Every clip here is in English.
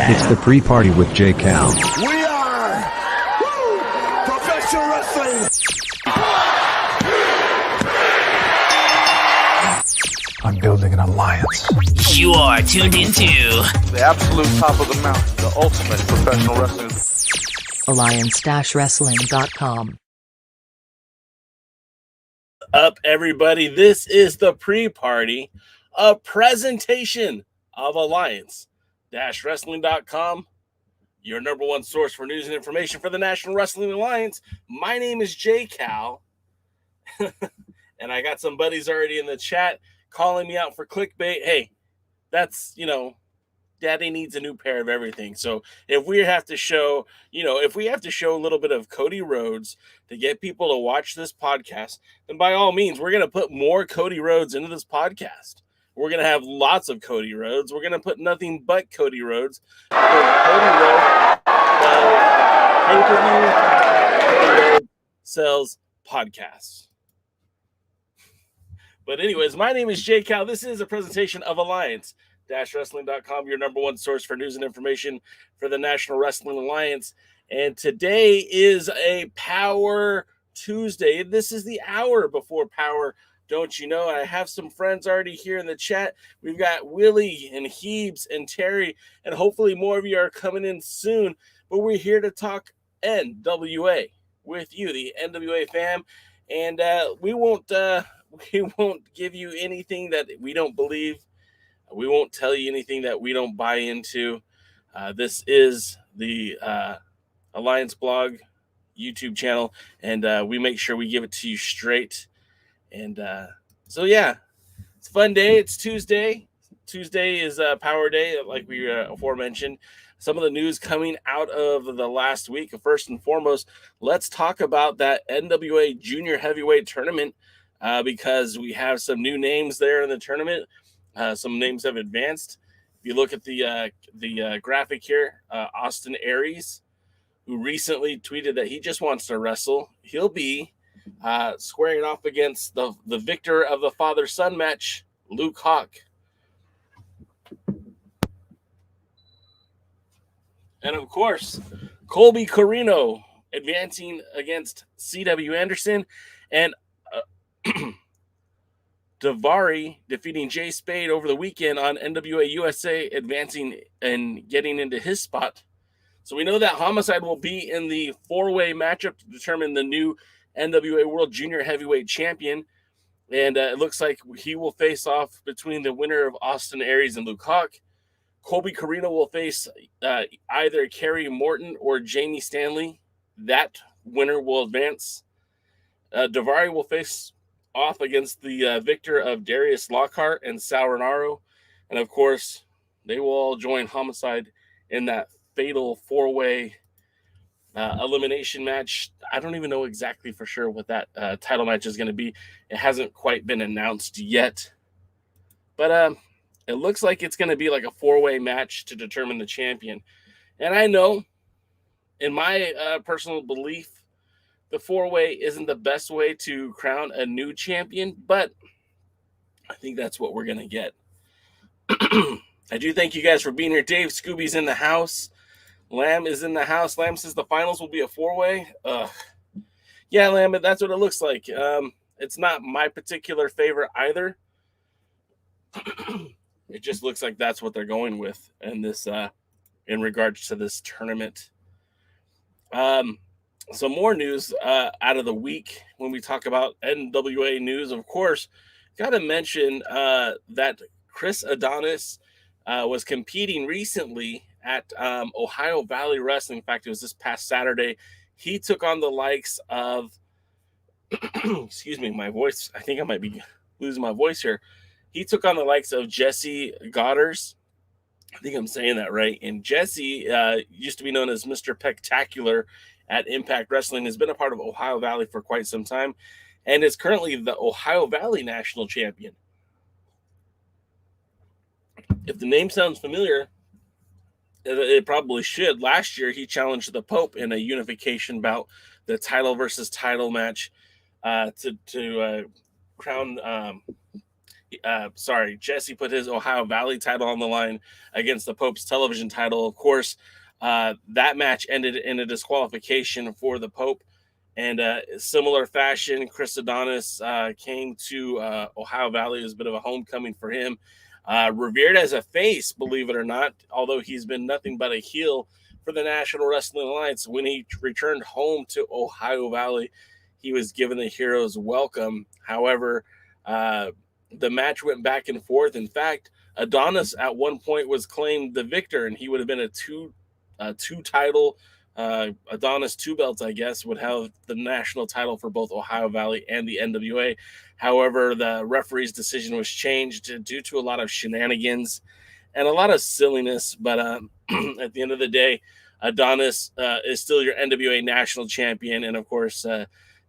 It's the pre-party with J. Cal. We are professional wrestling. I'm building an alliance. You are tuned into the absolute top of the mountain, the ultimate professional wrestling. Alliance-wrestling.com. Up, everybody. This is the pre-party, a presentation of Alliance-wrestling.com, your number one source for news and information for the National Wrestling Alliance. My name is J. Cal, and I got some buddies already in the chat calling me out for clickbait. Hey, that's, Daddy needs a new pair of everything. So if we have to show, a little bit of Cody Rhodes to get people to watch this podcast, then by all means, we're going to put more Cody Rhodes into this podcast. We're going to have lots of Cody Rhodes. We're going to put nothing but Cody Rhodes. Cody Rhodes sells podcasts. But anyways, my name is J. Cal. This is a presentation of Alliance-wrestling.com, your number one source for news and information for the National Wrestling Alliance. And today is a Power Tuesday. This is the hour before Power. Don't you know? I have some friends already here in the chat. We've got Willie and Heebs and Terry, and hopefully more of you are coming in soon. But we're here to talk NWA with you, the NWA fam, and we won't give you anything that we don't believe. We won't tell you anything that we don't buy into. This is the Alliance Blog YouTube channel, and we make sure we give it to you straight. And so, yeah, it's a fun day. It's Tuesday. Tuesday is Power Day, like we aforementioned. Some of the news coming out of the last week. First and foremost, let's talk about that NWA Junior Heavyweight Tournament because we have some new names there in the tournament. Some names have advanced. If you look at the graphic here, Hawx Aerie, who recently tweeted that he just wants to wrestle, he'll be squaring off against the victor of the father-son match, Luke Hawk. And of course, Colby Corino advancing against C.W. Anderson, and Davari defeating Jace Bay over the weekend on NWA USA, advancing and getting into his spot. So we know that Homicide will be in the four-way matchup to determine the new NWA World Junior Heavyweight Champion, and it looks like he will face off between the winner of Hawx Aerie and Luke Hawk. Colby Corino will face either Kerry Morton or Jamie Stanley. That winner will advance. Davari will face off against the victor of Darius Lockhart and Sal Renaro, and of course, they will all join Homicide in that fatal four-way elimination match. I don't even know exactly for sure what that title match is going to be. It hasn't quite been announced yet, but it looks like it's going to be like a four-way match to determine the champion. And I know, in my personal belief, the four-way isn't the best way to crown a new champion, but I think that's what we're going to get. I do thank you guys for being here. Dave Scooby's in the house. Lamb is in the house. Lamb says the finals will be a four-way. Yeah, Lamb, that's what it looks like. It's not my particular favorite either. It just looks like that's what they're going with in this in regards to this tournament. Some more news out of the week when we talk about NWA news. Of course, got to mention that Chris Adonis was competing recently at Ohio Valley Wrestling. In fact, it was this past Saturday. He took on the likes of, excuse me, my voice. I think I might be losing my voice here. He took on the likes of Jesse Goddard. I think I'm saying that right. And Jesse used to be known as Mr. Spectacular at Impact Wrestling, has been a part of Ohio Valley for quite some time, and is currently the Ohio Valley National Champion. If the name sounds familiar, it probably should. Last year, he challenged the Pope in a unification bout, the title versus title match, to crown. Jesse put his Ohio Valley title on the line against the Pope's television title. Of course, that match ended in a disqualification for the Pope. And similar fashion, Chris Adonis came to Ohio Valley. It was a bit of a homecoming for him. Revered as a face, believe it or not, although he's been nothing but a heel for the National Wrestling Alliance. When he returned home to Ohio Valley, he was given the hero's welcome. However, the match went back and forth. In fact, Adonis at one point was claimed the victor, and he would have been a two title. Adonis 2 belts, I guess, would have the national title for both Ohio Valley and the NWA. However, the referee's decision was changed due to a lot of shenanigans and a lot of silliness. But at the end of the day, Adonis is still your NWA national champion. And of course,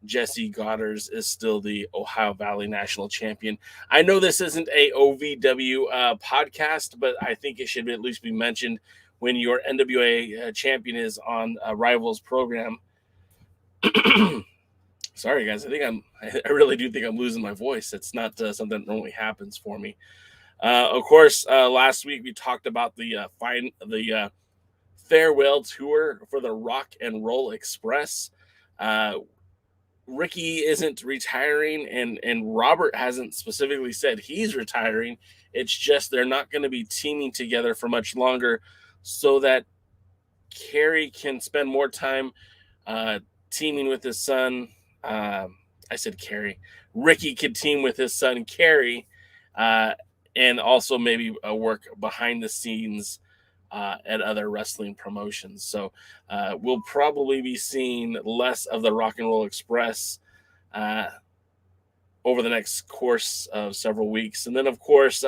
Jesse Goddard is still the Ohio Valley national champion. I know this isn't a OVW podcast, but I think it should at least be mentioned when your NWA champion is on a Rivals program. Sorry, guys. I really do think I'm losing my voice. It's not something that normally happens for me. Of course, last week we talked about the farewell tour for the Rock and Roll Express. Ricky isn't retiring, and Robert hasn't specifically said he's retiring. It's just they're not going to be teaming together for much longer, so that Kerry can spend more time teaming with his son. I said Kerry. Ricky could team with his son Kerry, and also maybe work behind the scenes at other wrestling promotions. So we'll probably be seeing less of the Rock and Roll Express over the next course of several weeks. And then, of course,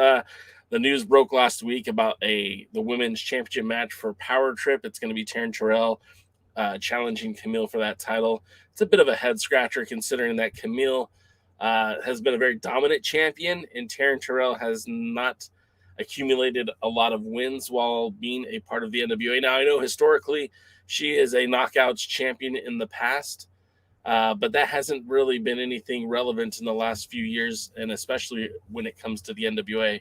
the news broke last week about the women's championship match for POWERRR Trip. It's going to be Taryn Terrell challenging Kamille for that title. It's a bit of a head scratcher considering that Kamille has been a very dominant champion, and Taryn Terrell has not accumulated a lot of wins while being a part of the NWA. Now, I know historically she is a knockouts champion in the past, but that hasn't really been anything relevant in the last few years, and especially when it comes to the NWA.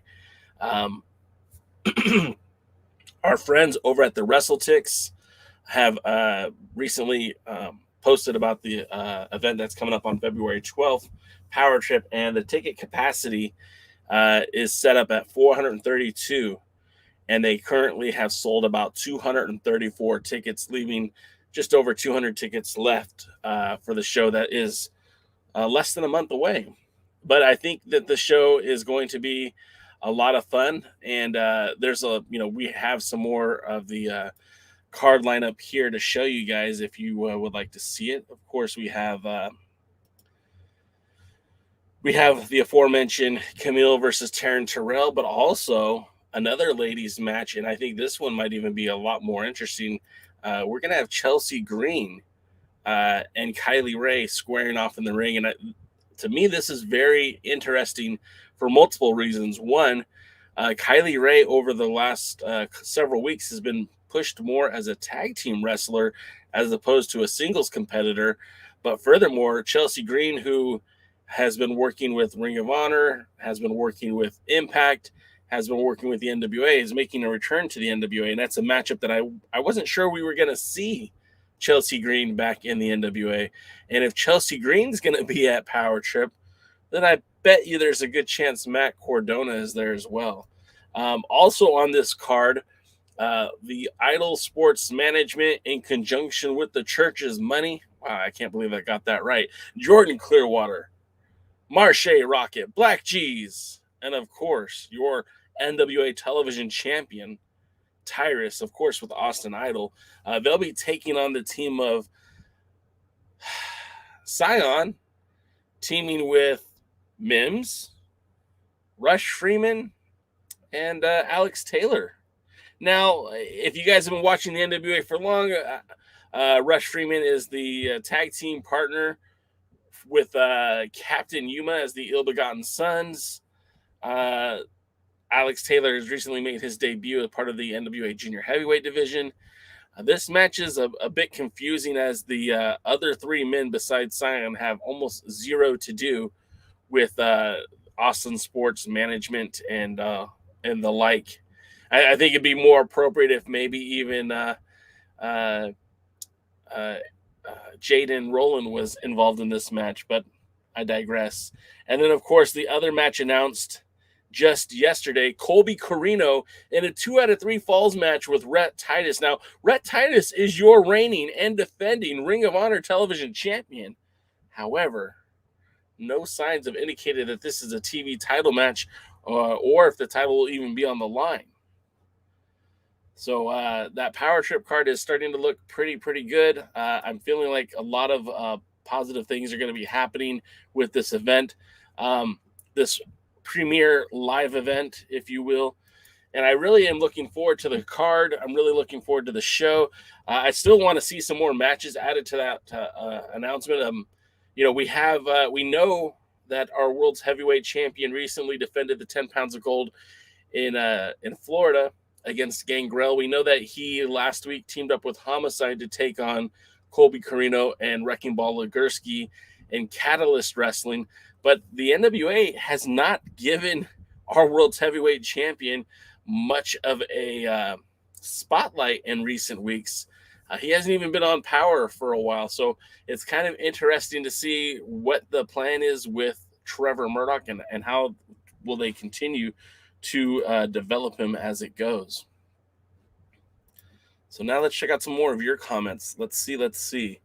Our friends over at the WrestleTix have recently posted about the event that's coming up on February 12th, POWERRR Trip, and the ticket capacity is set up at 432, and they currently have sold about 234 tickets, leaving just over 200 tickets left for the show that is less than a month away. But I think that the show is going to be a lot of fun, and we have some more of the card lineup here to show you guys if you would like to see it. Of course, we have the aforementioned Kamille versus Taryn Terrell, but also another ladies match, and I think this one might even be a lot more interesting. We're going to have Chelsea Green and Kylie Ray squaring off in the ring, and to me, this is very interesting for multiple reasons. One, Kylie Ray over the last several weeks has been pushed more as a tag team wrestler as opposed to a singles competitor. But furthermore, Chelsea Green, who has been working with Ring of Honor, has been working with Impact, has been working with the NWA, is making a return to the NWA. And that's a matchup that I wasn't sure we were going to see Chelsea Green back in the NWA. And if Chelsea Green's going to be at POWERRR Trip, then I bet you there's a good chance Matt Cordona is there as well. Also on this card, The Idol Sports Management, in conjunction with the church's money. Wow, I can't believe I got that right. Jordan Clearwater, Marche Rocket, Black G's, and of course, your NWA television champion, Tyrus, of course, with Austin Idol. They'll be taking on the team of Scion, teaming with Mims, Rush Freeman, and Alex Taylor. Now, if you guys have been watching the NWA for long, Rush Freeman is the tag team partner with Captain Yuma as the Ill Begotten Sons. Alex Taylor has recently made his debut as part of the NWA Junior Heavyweight Division. This match is a bit confusing, as the other three men besides Scion have almost zero to do with Austin Sports Management and the like. I think it'd be more appropriate if maybe even Jaden Rowland was involved in this match, but I digress. And then, of course, the other match announced just yesterday, Colby Corino in a 2 out of 3 falls match with Rhett Titus. Now, Rhett Titus is your reigning and defending Ring of Honor television champion. However, no signs have indicated that this is a TV title match or if the title will even be on the line. So that Power Trip card is starting to look pretty good. I'm feeling like a lot of positive things are going to be happening with this event, this premier live event, if you will. And I really am looking forward to the card. I'm really looking forward to the show. I still want to see some more matches added to that announcement. We know that our world's heavyweight champion recently defended the 10 pounds of gold in Florida against Gangrel. We know that he last week teamed up with Homicide to take on Colby Corino and Wrecking Ball Legursky in Catalyst Wrestling. But the NWA has not given our world's heavyweight champion much of a spotlight in recent weeks. He hasn't even been on Power for a while. So it's kind of interesting to see what the plan is with Trevor Murdoch and how will they continue to develop him as it goes. So now let's check out some more of your comments. Let's see.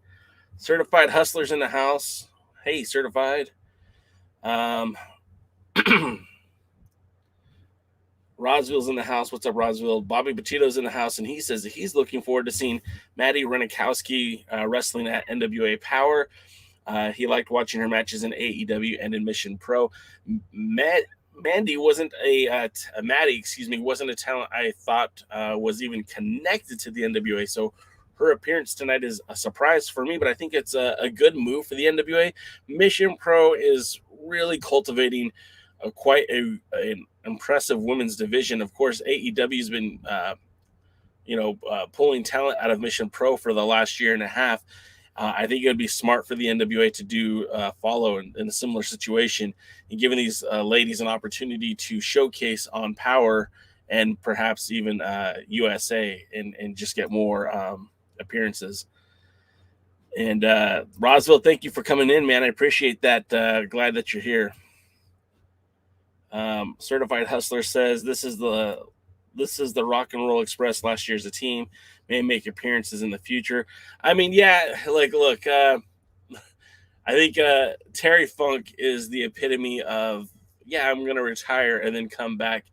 Certified Hustlers in the house. Hey, Certified. Roswell's in the house. What's up, Roswell? Bobby Petito's in the house, and he says that he's looking forward to seeing Madi Wrenkowski wrestling at NWA Power. He liked watching her matches in AEW and in Mission Pro. Maddie wasn't a talent I thought was even connected to the NWA. So her appearance tonight is a surprise for me, but I think it's a good move for the NWA. Mission Pro is really cultivating quite an impressive women's division. Of course, AEW has been, pulling talent out of Mission Pro for the last year and a half. I think it would be smart for the NWA to do follow in a similar situation and giving these ladies an opportunity to showcase on Power and perhaps even USA and just get more appearances. And Roswell, thank you for coming in, man. I appreciate that. Glad that you're here. Certified Hustler says this is the Rock and Roll Express last year as a team. May make appearances in the future. I mean, yeah, look, I think Terry Funk is the epitome of, I'm going to retire and then come back.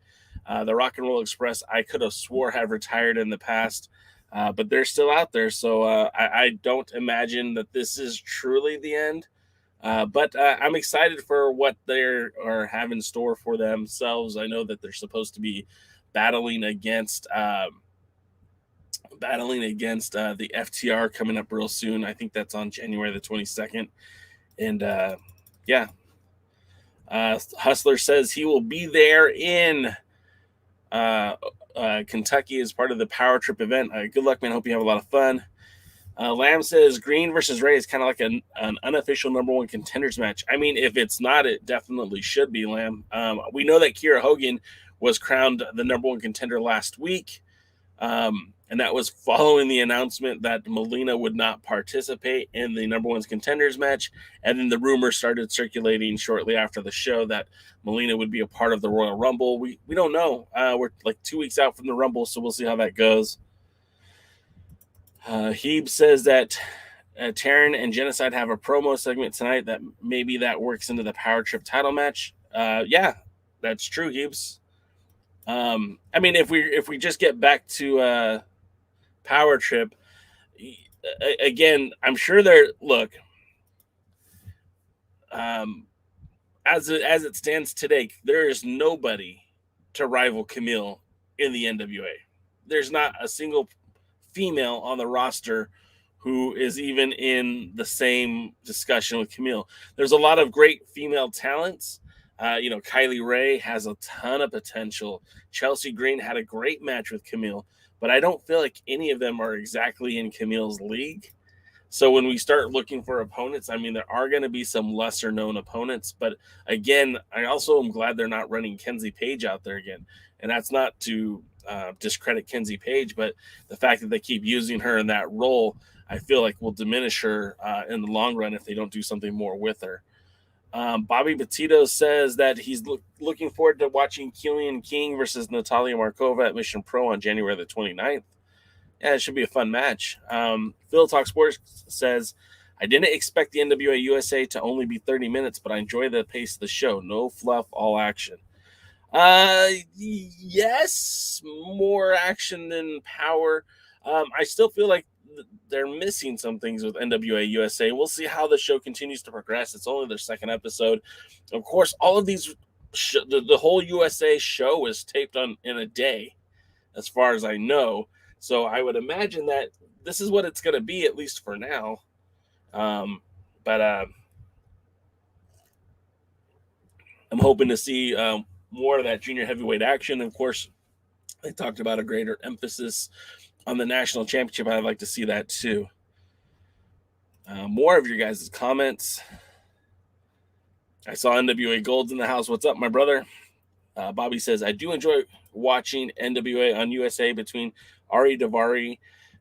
The Rock and Roll Express, I could have swore have retired in the past, but they're still out there. So I don't imagine that this is truly the end. But I'm excited for what they are have in store for themselves. I know that they're supposed to be battling against the FTR coming up real soon. I think that's on January the 22nd. And Hustler says he will be there in Kentucky as part of the Power Trip event. Good luck, man. Hope you have a lot of fun. Lamb says Green versus Ray is kind of like an unofficial number one contenders match. I mean, if it's not, it definitely should be, Lamb. We know that Kiera Hogan was crowned the number one contender last week. And that was following the announcement that Melina would not participate in the number one's contenders match. And then the rumor started circulating shortly after the show that Melina would be a part of the Royal Rumble. We don't know. We're like 2 weeks out from the Rumble, so we'll see how that goes. Heeb says that Taryn and Genocide have a promo segment tonight that maybe that works into the Power Trip title match. Yeah, that's true, Heebs. I mean, if we just get back to Power Trip again, I'm sure as it stands today, there is nobody to rival Kamille in the NWA. There's not a single female on the roster who is even in the same discussion with Kamille. There's a lot of great female talents. Kylie Ray has a ton of potential. Chelsea Green had a great match with Kamille, but I don't feel like any of them are exactly in Camille's league. So when we start looking for opponents, I mean, there are going to be some lesser known opponents, but again, I also am glad they're not running Kenzie Page out there again. And that's not to discredit Kenzie Page, but the fact that they keep using her in that role, I feel like will diminish her in the long run if they don't do something more with her. Bobby Petito says that he's looking forward to watching Killian King versus Natalia Markova at Mission Pro on January the 29th. Yeah, it should be a fun match. Phil Talk Sports says, I didn't expect the NWA USA to only be 30 minutes, but I enjoy the pace of the show. No fluff, all action. Yes, more action than power. I still feel like they're missing some things with NWA USA. We'll see how the show continues to progress. It's only their second episode. Of course, all of these, the whole USA show is taped in a day, as far as I know. So I would imagine that this is what it's going to be, at least for now. But I'm hoping to see more of that junior heavyweight action. Of course, they talked about a greater emphasis on the national championship. I'd like to see that too. More of your guys' comments. I saw NWA Gold's in the house. What's up, my brother? Bobby says, I do enjoy watching NWA on USA between Ari Davari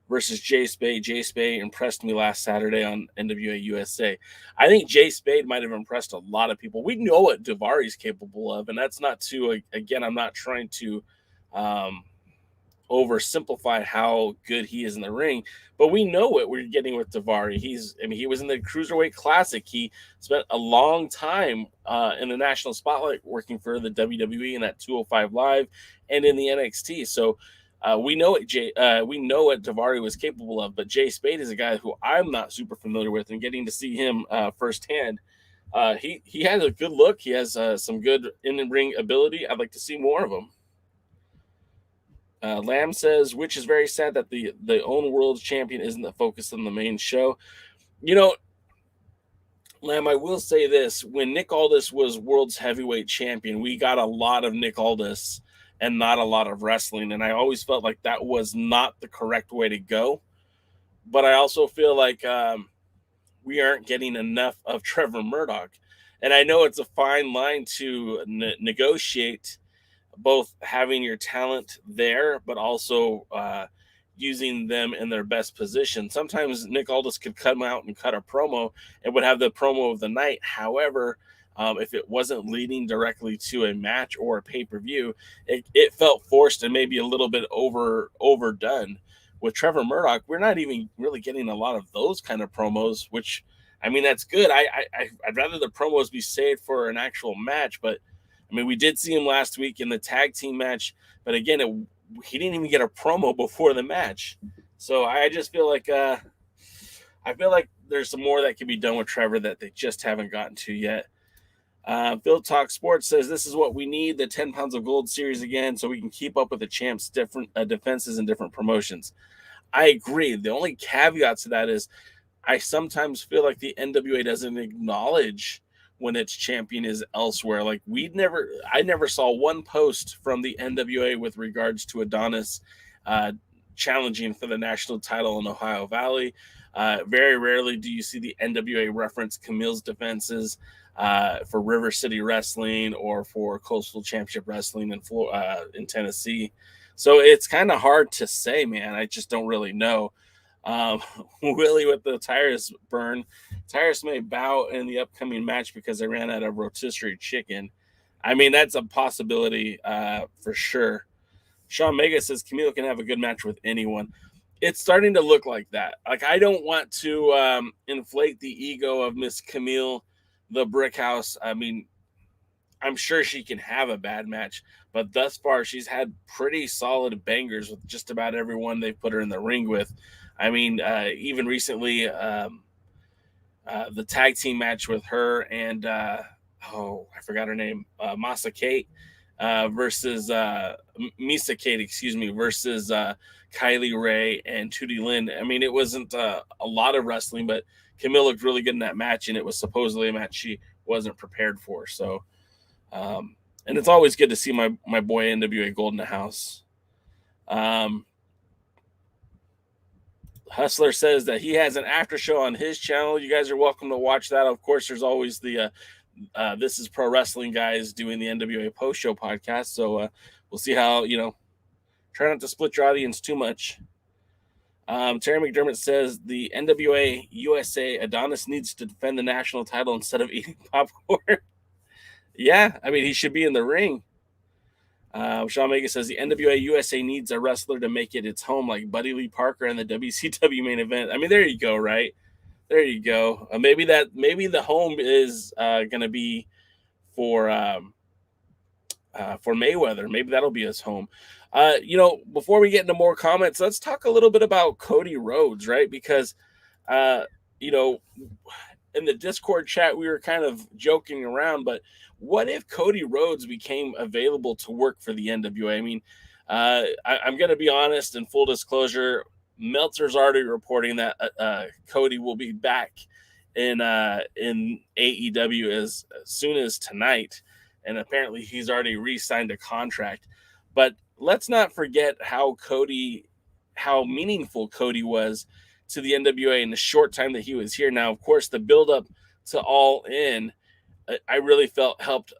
versus Jace Bay. Jace Bay impressed me last Saturday on NWA USA. I think Jace Bay might have impressed a lot of people. We know what Davari's capable of, and that's not to, again, I'm not trying to oversimplify how good he is in the ring, but we know what we're getting with Davari. He was in the Cruiserweight Classic. He spent a long time in the national spotlight working for the WWE in that 205 Live and in the NXT. So we know what Davari was capable of, but Jay Spade is a guy who I'm not super familiar with, and getting to see him firsthand, he has a good look. He has some good in-ring ability. I'd like to see more of him. Lamb says, which is very sad that the own world champion isn't the focus on the main show. Lamb, I will say this. When Nick Aldis was world's heavyweight champion, we got a lot of Nick Aldis and not a lot of wrestling. And I always felt like that was not the correct way to go. But I also feel like we aren't getting enough of Trevor Murdoch. And I know it's a fine line to negotiate both having your talent there, but also using them in their best position. Sometimes Nick Aldis could come out and cut a promo and would have the promo of the night. However, if it wasn't leading directly to a match or a pay-per-view, it felt forced and maybe a little bit overdone. With Trevor Murdoch, we're not even really getting a lot of those kind of promos, which, I mean, that's good. I'd rather the promos be saved for an actual match, but I mean, we did see him last week in the tag team match, but again, he didn't even get a promo before the match. So I just feel like there's some more that can be done with Trevor that they just haven't gotten to yet. Phil Talk Sports says this is what we need, the 10 pounds of gold series again, so we can keep up with the champs' different defenses and different promotions. I agree. The only caveat to that is I sometimes feel like the NWA doesn't acknowledge when its champion is elsewhere. Like I never saw one post from the NWA with regards to Adonis challenging for the national title in Ohio Valley. Very rarely do you see the NWA reference Kamille's defenses for River City Wrestling or for Coastal Championship Wrestling in Tennessee. So it's kind of hard to say, man. I just don't really know. Um, Willie with the tires burn. Tyrus may bow in the upcoming match because they ran out of rotisserie chicken. I mean, that's a possibility for sure. Sean Mega says Kamille can have a good match with anyone. It's starting to look like that. Like, I don't want to inflate the ego of Miss Kamille, the Brick House. I mean, I'm sure she can have a bad match, but thus far she's had pretty solid bangers with just about everyone they've put her in the ring with. I mean, even recently, the tag team match with her and I forgot her name, Masa Kate versus Misa Kate, excuse me, versus Kylie Ray and Tootie Lynn. I mean, it wasn't a lot of wrestling, but Kamille looked really good in that match, and it was supposedly a match she wasn't prepared for. So, and it's always good to see my boy NWA Gold in the house. Hustler says that he has an after show on his channel. You guys are welcome to watch that. Of course, there's always the This is Pro Wrestling guys doing the NWA post show podcast. So we'll see how, try not to split your audience too much. Terry McDermott says the NWA USA Adonis needs to defend the national title instead of eating popcorn. Yeah, I mean, he should be in the ring. Sean Mega says the NWA USA needs a wrestler to make it its home, like Buddy Lee Parker in the WCW main event. I mean, there you go, right? There you go. Maybe the home is going to be for Mayweather. Maybe that'll be his home. Before we get into more comments, let's talk a little bit about Cody Rhodes, right? Because, in the Discord chat, we were kind of joking around, but what if Cody Rhodes became available to work for the NWA? I mean, I'm going to be honest and full disclosure. Meltzer's already reporting that Cody will be back in AEW as soon as tonight, and apparently he's already re-signed a contract. But let's not forget how meaningful Cody was to the NWA in the short time that he was here. Now, of course, the build-up to All In, I really felt helped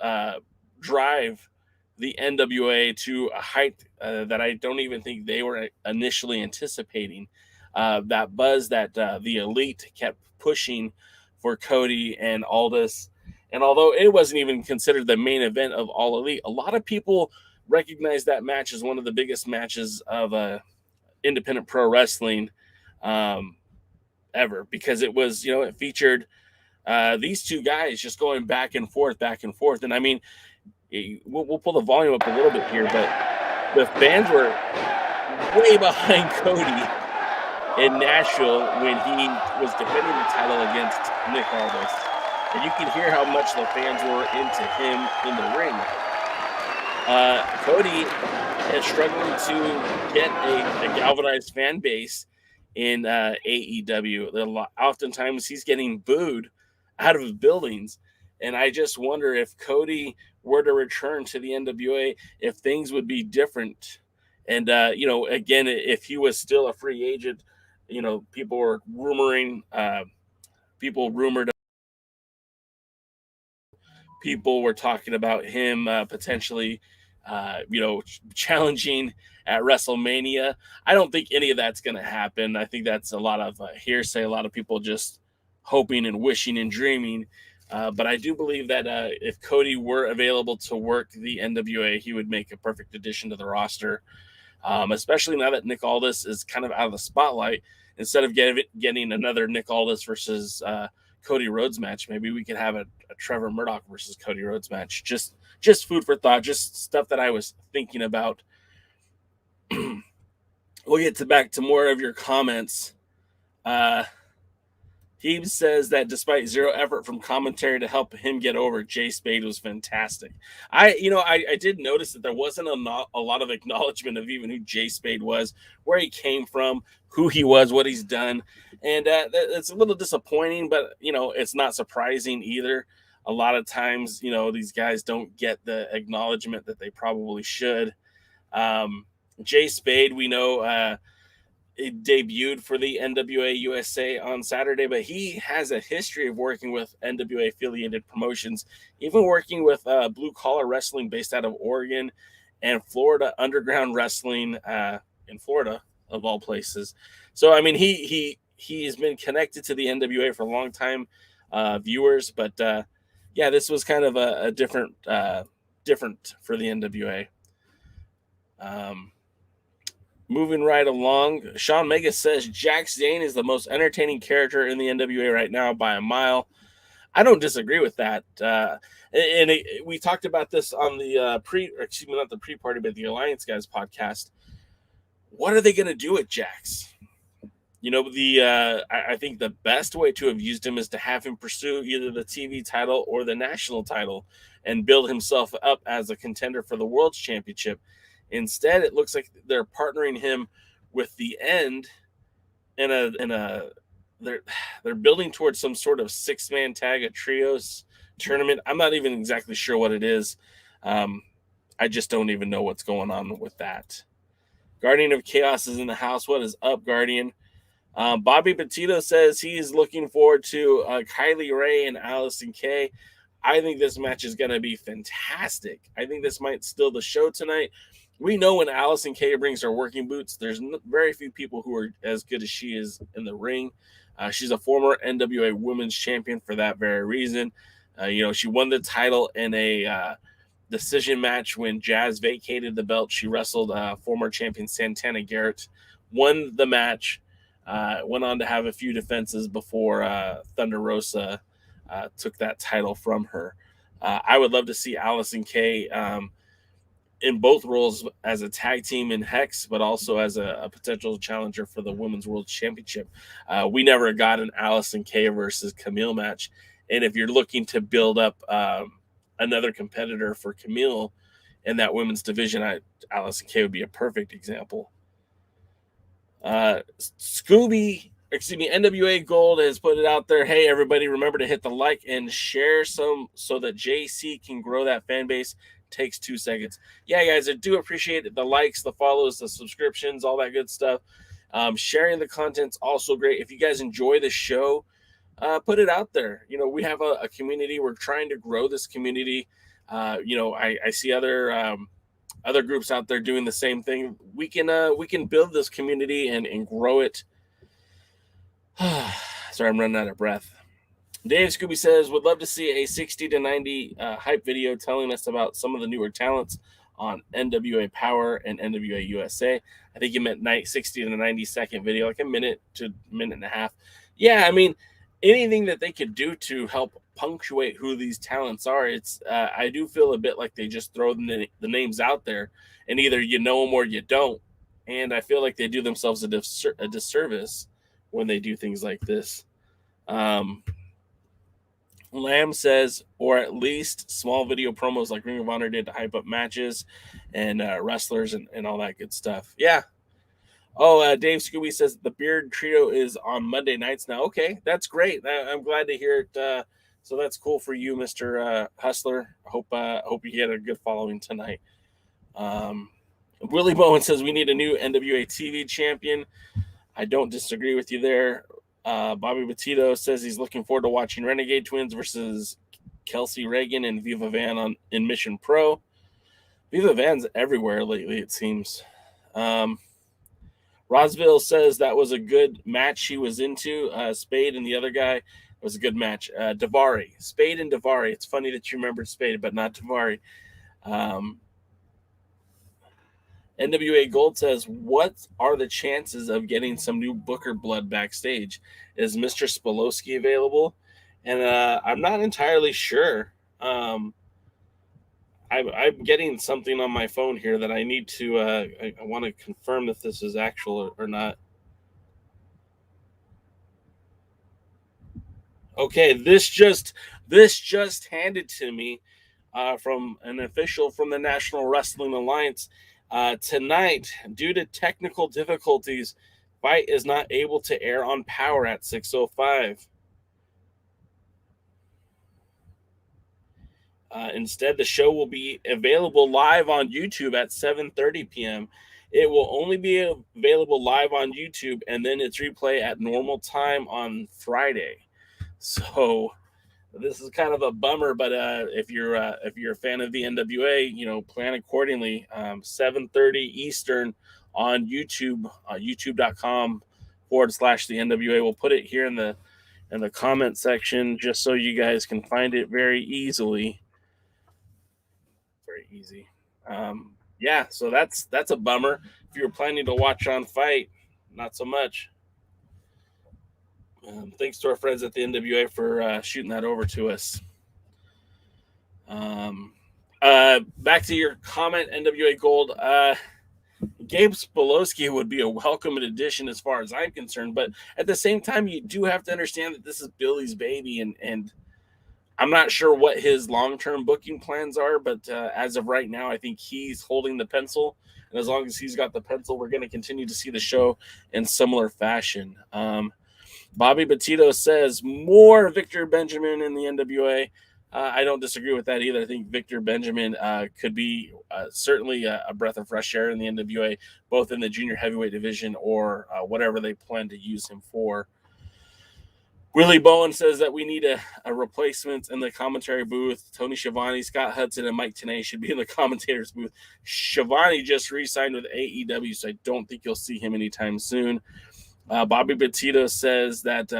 drive the NWA to a height that I don't even think they were initially anticipating. That buzz that the Elite kept pushing for Cody and Aldis. And although it wasn't even considered the main event of All Elite, a lot of people recognize that match as one of the biggest matches of independent pro wrestling ever, because it was, it featured these two guys just going back and forth. And I mean, we'll pull the volume up a little bit here, but the fans were way behind Cody in Nashville when he was defending the title against Nick Aldis. And you can hear how much the fans were into him in the ring. Cody is struggling to get a galvanized fan base in AEW. Oftentimes he's getting booed out of his buildings. And I just wonder if Cody were to return to the NWA, if things would be different. And, again, if he was still a free agent, people were rumored, people were talking about him potentially, challenging at WrestleMania. I don't think any of that's going to happen. I think that's a lot of hearsay, a lot of people just hoping and wishing and dreaming. But I do believe that if Cody were available to work the NWA, he would make a perfect addition to the roster, especially now that Nick Aldis is kind of out of the spotlight. Instead of getting another Nick Aldis versus Cody Rhodes match, maybe we could have a Trevor Murdoch versus Cody Rhodes match. Just food for thought, just stuff that I was thinking about. We'll get back to more of your comments. He says that despite zero effort from commentary to help him get over, Jace Bay was fantastic. I did notice that there wasn't a lot of acknowledgement of even who Jace Bay was, where he came from, who he was, what he's done. And it's a little disappointing, but, it's not surprising either. A lot of times, these guys don't get the acknowledgement that they probably should. Jace Bay, we know, it debuted for the NWA USA on Saturday, but he has a history of working with NWA affiliated promotions, even working with Blue Collar Wrestling based out of Oregon and Florida Underground Wrestling in Florida, of all places. So, I mean, he has been connected to the NWA for a long time, viewers. But, yeah, this was kind of a different for the NWA. Moving right along, Sean Mega says Zane is the most entertaining character in the NWA right now by a mile. I don't disagree with that. We talked about this on the not the pre-party, but the Alliance Guys podcast. What are they going to do with Jax? You know, I think the best way to have used him is to have him pursue either the TV title or the national title and build himself up as a contender for the World's Championship. Instead, it looks like they're partnering him with the End they're building towards some sort of 6-man tag, a trios tournament. I'm not even exactly sure what it is. I just don't even know what's going on with that. Guardian of Chaos is in the house. What is up, Guardian? Bobby Petito says he's looking forward to Kylie Ray and Allysin Kay. I think this match is going to be fantastic. I think this might steal the show tonight. We know when Allysin Kay brings her working boots, there's very few people who are as good as she is in the ring. She's a former NWA Women's Champion for that very reason. She won the title in a decision match when Jazz vacated the belt. She wrestled former champion Santana Garrett, won the match, went on to have a few defenses before Thunder Rosa took that title from her. I would love to see Allysin Kay in both roles as a tag team in Hex, but also as a potential challenger for the Women's World Championship. We never got an Allysin Kay versus Kamille match. And if you're looking to build up another competitor for Kamille in that women's division, Allysin Kay would be a perfect example. NWA Gold has put it out there. Hey, everybody, remember to hit the like and share some so that JC can grow that fan base. Takes 2 seconds. Yeah, guys, I do appreciate the likes, the follows, the subscriptions, all that good stuff. Sharing the content's also great. If you guys enjoy the show, put it out there. We have a community. We're trying to grow this community. I see other groups out there doing the same thing. We can build this community and grow it. Sorry, I'm running out of breath. Dave Scooby says, would love to see a 60 to 90 hype video telling us about some of the newer talents on NWA POWERRR and NWA USA. I think you meant 60 to 90 second video, like a minute to minute and a half. Yeah, I mean, anything that they could do to help punctuate who these talents are. It's I do feel a bit like they just throw the names out there and either you know them or you don't. And I feel like they do themselves a disservice when they do things like this. Lamb says, or at least small video promos like Ring of Honor did to hype up matches and wrestlers and all that good stuff. Yeah. Oh, Dave Scooby says the Beard Trio is on Monday nights now. Okay, that's great. I'm glad to hear it. So that's cool for you, Mr. Hustler. I hope you get a good following tonight. Willie Bowen says we need a new NWA TV champion. I don't disagree with you there. Bobby Petito says he's looking forward to watching Renegade Twins versus Kelsey Reagan and Viva Van in Mission Pro. Viva Van's everywhere lately, it seems. Rosville says that was a good match he was into. Spade and the other guy was a good match. Davari. Spade and Davari. It's funny that you remembered Spade, but not Davari. NWA Gold says, what are the chances of getting some new Booker blood backstage? Is Mr. Spolowski available? And I'm not entirely sure. I'm getting something on my phone here that I need to I want to confirm if this is actual or not. Okay, this just handed to me from an official from the National Wrestling Alliance. Tonight, due to technical difficulties, Fight is not able to air on Power at 6:05. Instead, the show will be available live on YouTube at 7:30 p.m. It will only be available live on YouTube, and then it's replay at normal time on Friday. So this is kind of a bummer, but if you're a fan of the NWA, plan accordingly. 7:30 Eastern on YouTube, youtube.com/the NWA. We'll put it here in the comment section just so you guys can find it very easily. Very easy. Yeah, so that's a bummer. If you were planning to watch on Fight, not so much. Thanks to our friends at the NWA for shooting that over to us. Back to your comment, NWA Gold. Gabe Spolowski would be a welcome addition as far as I'm concerned, but at the same time, you do have to understand that this is Billy's baby, and I'm not sure what his long-term booking plans are, but as of right now, I think he's holding the pencil, and as long as he's got the pencil, we're going to continue to see the show in similar fashion. Bobby Petito says more Victor Benjamin in the NWA. I don't disagree with that either. I think Victor Benjamin could be certainly a breath of fresh air in the NWA, both in the junior heavyweight division or whatever they plan to use him for. Willie Bowen says that we need a replacement in the commentary booth. Tony Schiavone, Scott Hudson, and Mike Tenay should be in the commentator's booth. Schiavone just re-signed with AEW, so I don't think you'll see him anytime soon. Bobby Petito says that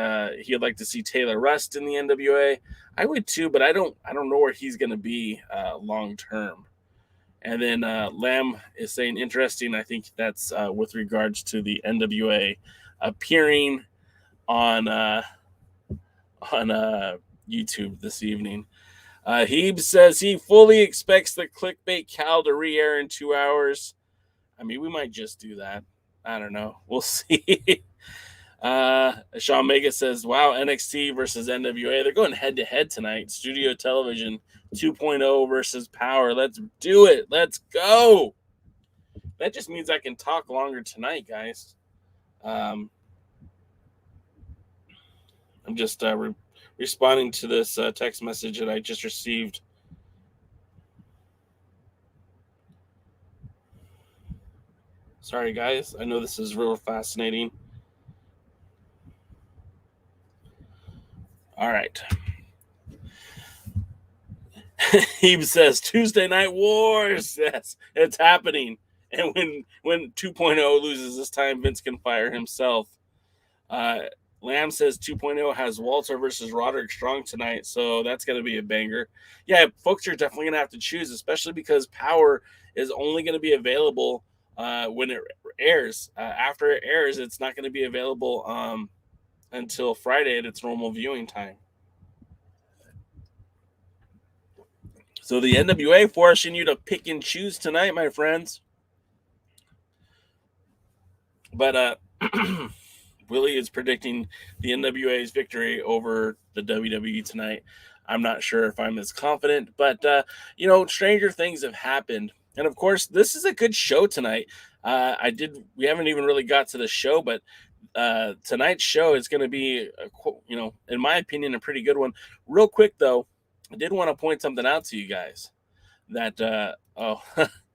he'd like to see Taylor Rust in the NWA. I would too, but I don't know where he's going to be long term. And then Lamb is saying interesting. I think that's with regards to the NWA appearing on YouTube this evening. Heeb says he fully expects the clickbait Cal to re-air in 2 hours. I mean, we might just do that. I don't know. We'll see. Sean Mega says, wow, NXT versus NWA. They're going head-to-head tonight. Studio Television 2.0 versus Power. Let's do it. Let's go. That just means I can talk longer tonight, guys. I'm just responding to this text message that I just received. Sorry, guys. I know this is real fascinating. All right. He says Tuesday Night Wars. Yes, it's happening. And when 2.0 loses this time, Vince can fire himself. Lamb says 2.0 has Walter versus Roderick Strong tonight, so that's going to be a banger. Yeah, folks are definitely going to have to choose, especially because Power is only going to be available when it airs. After it airs, it's not going to be available until Friday at its normal viewing time. So the NWA forcing you to pick and choose tonight, my friends. But Willie is predicting the NWA's victory over the WWE tonight. I'm not sure if I'm as confident, but stranger things have happened. And of course, this is a good show tonight. We haven't even really got to the show, but tonight's show is going to be, in my opinion, a pretty good one. Real quick, though, I did want to point something out to you guys. That,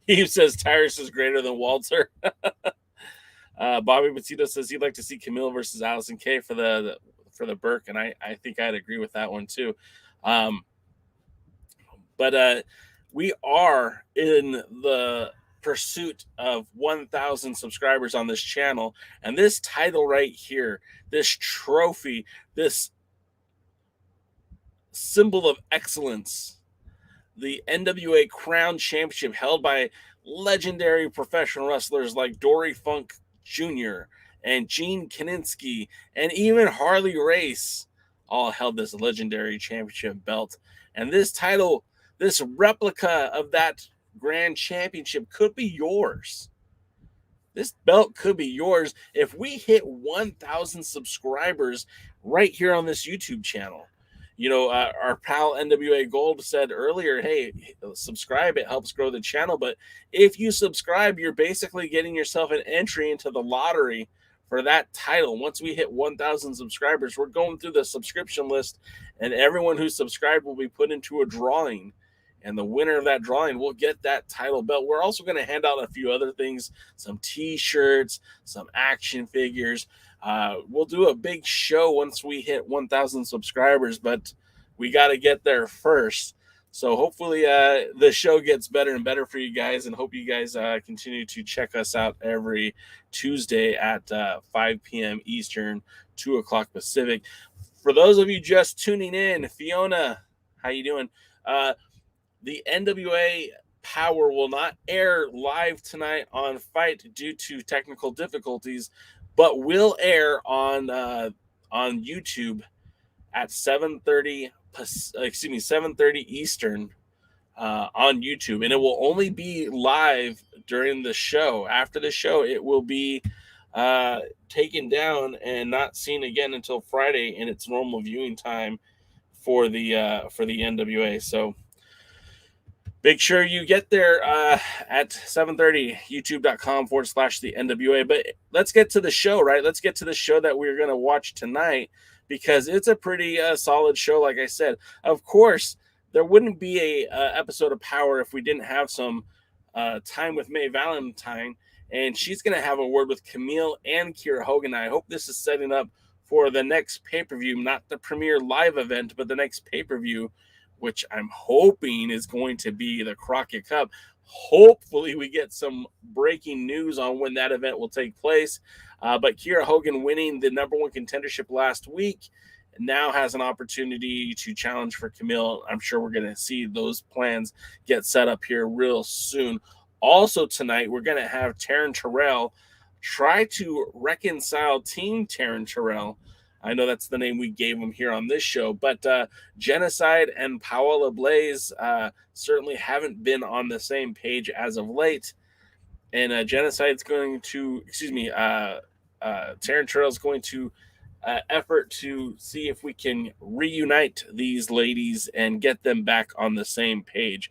he says Tyrus is greater than Walter. Bobby Petito says he'd like to see Kamille versus Allysin Kay for the Burke, and I think I'd agree with that one too. But we are in the pursuit of 1,000 subscribers on this channel, and this title right here, this trophy, this symbol of excellence, the NWA Crown Championship held by legendary professional wrestlers like Dory Funk Jr. and Gene Kininsky and even Harley Race, all held this legendary championship belt. And this title, this replica of that grand championship, could be yours. This belt could be yours if we hit 1,000 subscribers right here on this YouTube channel. Our pal NWA Gold said earlier, hey, subscribe. It helps grow the channel. But if you subscribe, you're basically getting yourself an entry into the lottery for that title. Once we hit 1,000 subscribers, we're going through the subscription list, and everyone who's subscribed will be put into a drawing. And the winner of that drawing will get that title belt. We're also going to hand out a few other things, some T-shirts, some action figures. We'll do a big show once we hit 1,000 subscribers, but we got to get there first. So hopefully the show gets better and better for you guys, and hope you guys continue to check us out every Tuesday at 5 p.m. Eastern, 2 o'clock Pacific. For those of you just tuning in, Fiona, how you doing? The NWA Power will not air live tonight on Fight due to technical difficulties, but will air on YouTube at 7:30 Eastern on YouTube, and it will only be live during the show. After the show, it will be taken down and not seen again until Friday in its normal viewing time for the NWA. So make sure you get there at 7:30, youtube.com/the NWA. But let's get to the show, right? Let's get to the show that we're going to watch tonight, because it's a pretty solid show, like I said. Of course, there wouldn't be a episode of Power if we didn't have some time with May Valentine, and she's going to have a word with Kamille and Kiera Hogan. I hope this is setting up for the next pay-per-view, not the premiere live event, but the next pay-per-view, which I'm hoping is going to be the Crockett Cup. Hopefully we get some breaking news on when that event will take place. But Kiera Hogan, winning the #1 contendership last week, now has an opportunity to challenge for Kamille. I'm sure we're going to see those plans get set up here real soon. Also tonight, we're going to have Taryn Terrell try to reconcile Team Taryn Terrell. I know that's the name we gave him here on this show, but Genocide and Paola Blaze certainly haven't been on the same page as of late. And Genocide's going to, Taryn Terrell's going to effort to see if we can reunite these ladies and get them back on the same page.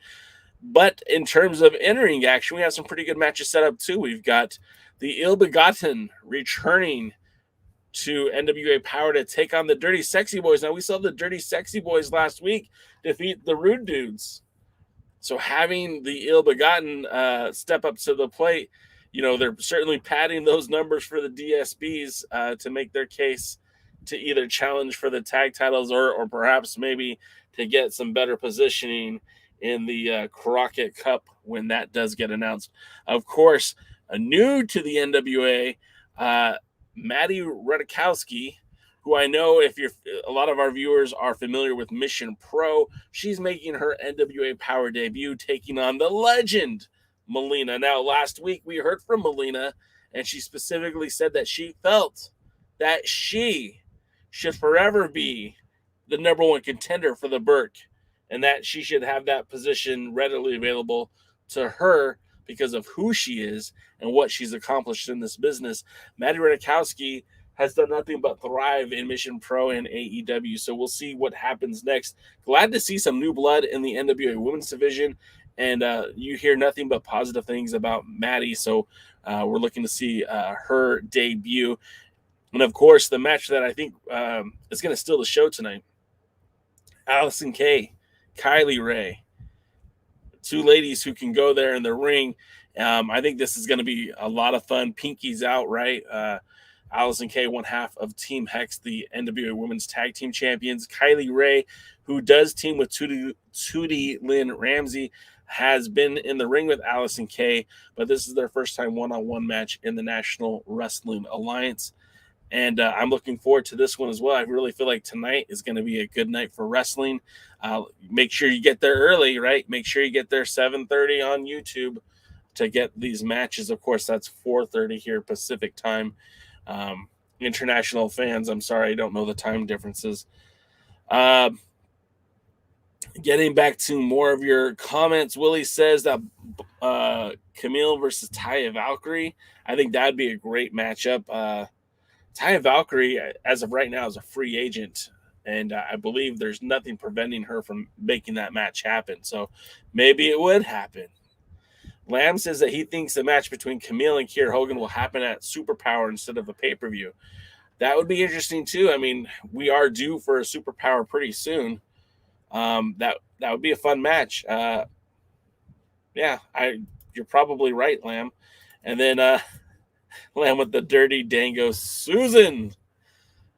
But in terms of entering action, we have some pretty good matches set up too. We've got the Ill Begotten returning to NWA Power to take on the Dirty Sexy Boys. Now, we saw the Dirty Sexy Boys last week defeat the Rude Dudes. So having the Ill Begotten step up to the plate, they're certainly padding those numbers for the DSBs to make their case to either challenge for the tag titles or perhaps maybe to get some better positioning in the Crockett Cup when that does get announced. Of course, new to the NWA, Madi Wrenkowski, who I know a lot of our viewers are familiar with Mission Pro. She's making her NWA Power debut, taking on the legend Melina. Now, last week we heard from Melina, and she specifically said that she felt that she should forever be the #1 contender for the Burke, and that she should have that position readily available to her because of who she is and what she's accomplished in this business. Madi Wrenkowski has done nothing but thrive in Mission Pro and AEW, so we'll see what happens next. Glad to see some new blood in the NWA Women's Division, and you hear nothing but positive things about Madi, so we're looking to see her debut. And, of course, the match that I think is going to steal the show tonight, Allysin Kay, Kylie Ray, two ladies who can go there in the ring. I think this is going to be a lot of fun. Pinky's out, right? Allysin Kay, one half of Team Hex, the NWA Women's Tag Team Champions. Kylie Ray, who does team with Tootie Lynn Ramsey, has been in the ring with Allysin Kay, but this is their first time one-on-one match in the National Wrestling Alliance. And I'm looking forward to this one as well. I really feel like tonight is going to be a good night for wrestling. Make sure you get there early, right? Make sure you get there 7:30 on YouTube to get these matches. Of course, that's 4:30 here Pacific time. International fans, I'm sorry, I don't know the time differences. Getting back to more of your comments, Willie says that Kamille versus Taya Valkyrie. I think that'd be a great matchup. Taya Valkyrie, as of right now, is a free agent, and I believe there's nothing preventing her from making that match happen. So maybe it would happen. Lamb says that he thinks the match between Kamille and Kiera Hogan will happen at Superpower instead of a pay-per-view. That would be interesting, too. I mean, we are due for a Superpower pretty soon. That would be a fun match. You're probably right, Lamb. And then Lamb with the dirty dango, Susan.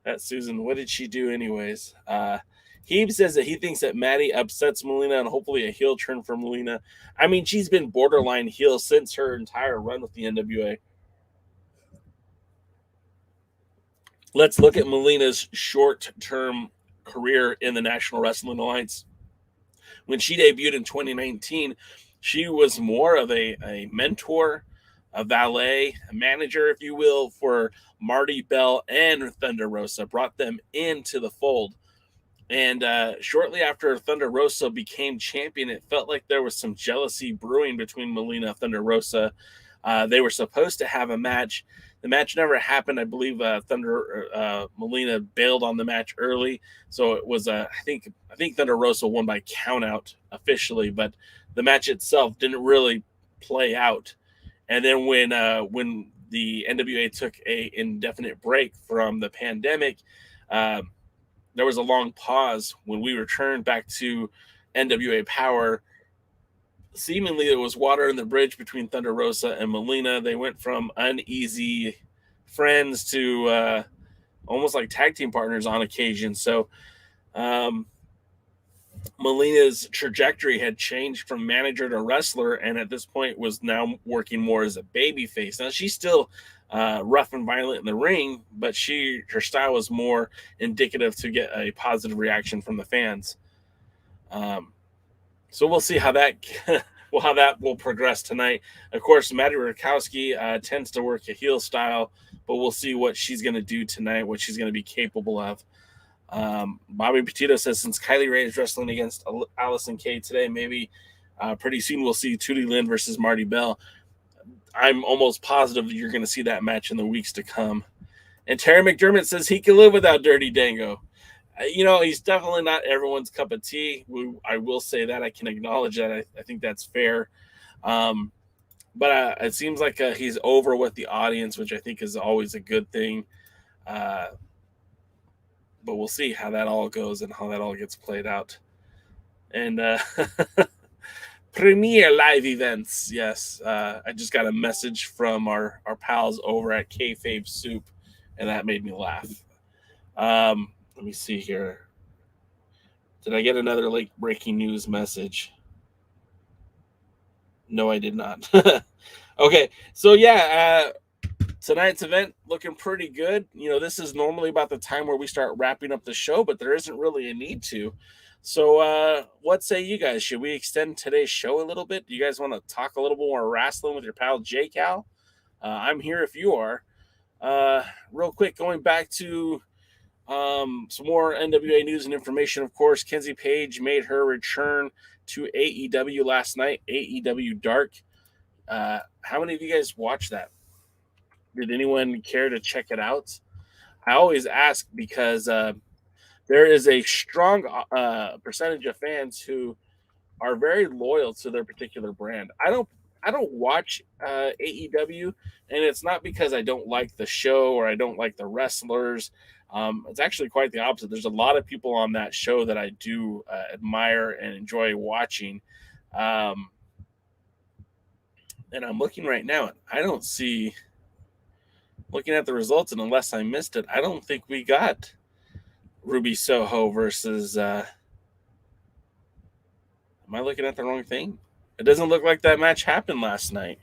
That Susan, what did she do anyways? He says that he thinks that Madi upsets Melina and hopefully a heel turn for Melina. I mean, she's been borderline heel since her entire run with the NWA. Let's look at Melina's short-term career in the National Wrestling Alliance. When she debuted in 2019, she was more of a mentor, a valet, a manager, if you will, for Marty Bell and Thunder Rosa, brought them into the fold. And shortly after Thunder Rosa became champion, it felt like there was some jealousy brewing between Melina and Thunder Rosa. They were supposed to have a match. The match never happened. I believe Melina bailed on the match early, so it was I think Thunder Rosa won by countout officially, but the match itself didn't really play out. And then when the NWA took a indefinite break from the pandemic, there was a long pause. When we returned back to NWA Power, seemingly there was water in the bridge between Thunder Rosa and Melina. They went from uneasy friends to almost like tag team partners on occasion. So Melina's trajectory had changed from manager to wrestler, and at this point was now working more as a baby face. Now she's still rough and violent in the ring, but her style was more indicative to get a positive reaction from the fans. So we'll see how that will progress tonight. Of course, Madi Wrenkowski tends to work a heel style, but we'll see what she's going to do tonight, what she's going to be capable of. Bobby Petito says, since Kylie Ray is wrestling against Allysin Kay today, maybe pretty soon we'll see Tootie Lynn versus Marty Bell. I'm almost positive you're going to see that match in the weeks to come. And Terry McDermott says he can live without Dirty Dango. He's definitely not everyone's cup of tea. I will say that. I can acknowledge that. I think that's fair. But it seems like he's over with the audience, which I think is always a good thing. But we'll see how that all goes and how that all gets played out. And Premier live events. Yes. I just got a message from our pals over at Kayfabe Soup, and that made me laugh. Let me see here. Did I get another late breaking news message? No, I did not. Okay. So yeah, tonight's event looking pretty good. This is normally about the time where we start wrapping up the show, but there isn't really a need to. So what say you guys? Should we extend today's show a little bit? Do you guys want to talk a little more wrestling with your pal J Cal? I'm here if you are. Real quick, going back to some more NWA news and information. Of course, Kenzie Page made her return to AEW last night, AEW Dark. How many of you guys watched that? Did anyone care to check it out? I always ask because there is a strong percentage of fans who are very loyal to their particular brand. I don't watch AEW, and it's not because I don't like the show or I don't like the wrestlers. It's actually quite the opposite. There's a lot of people on that show that I do admire and enjoy watching. And I'm looking right now, and I don't see, looking at the results, and unless I missed it, I don't think we got Ruby Soho versus, am I looking at the wrong thing? It doesn't look like that match happened last night.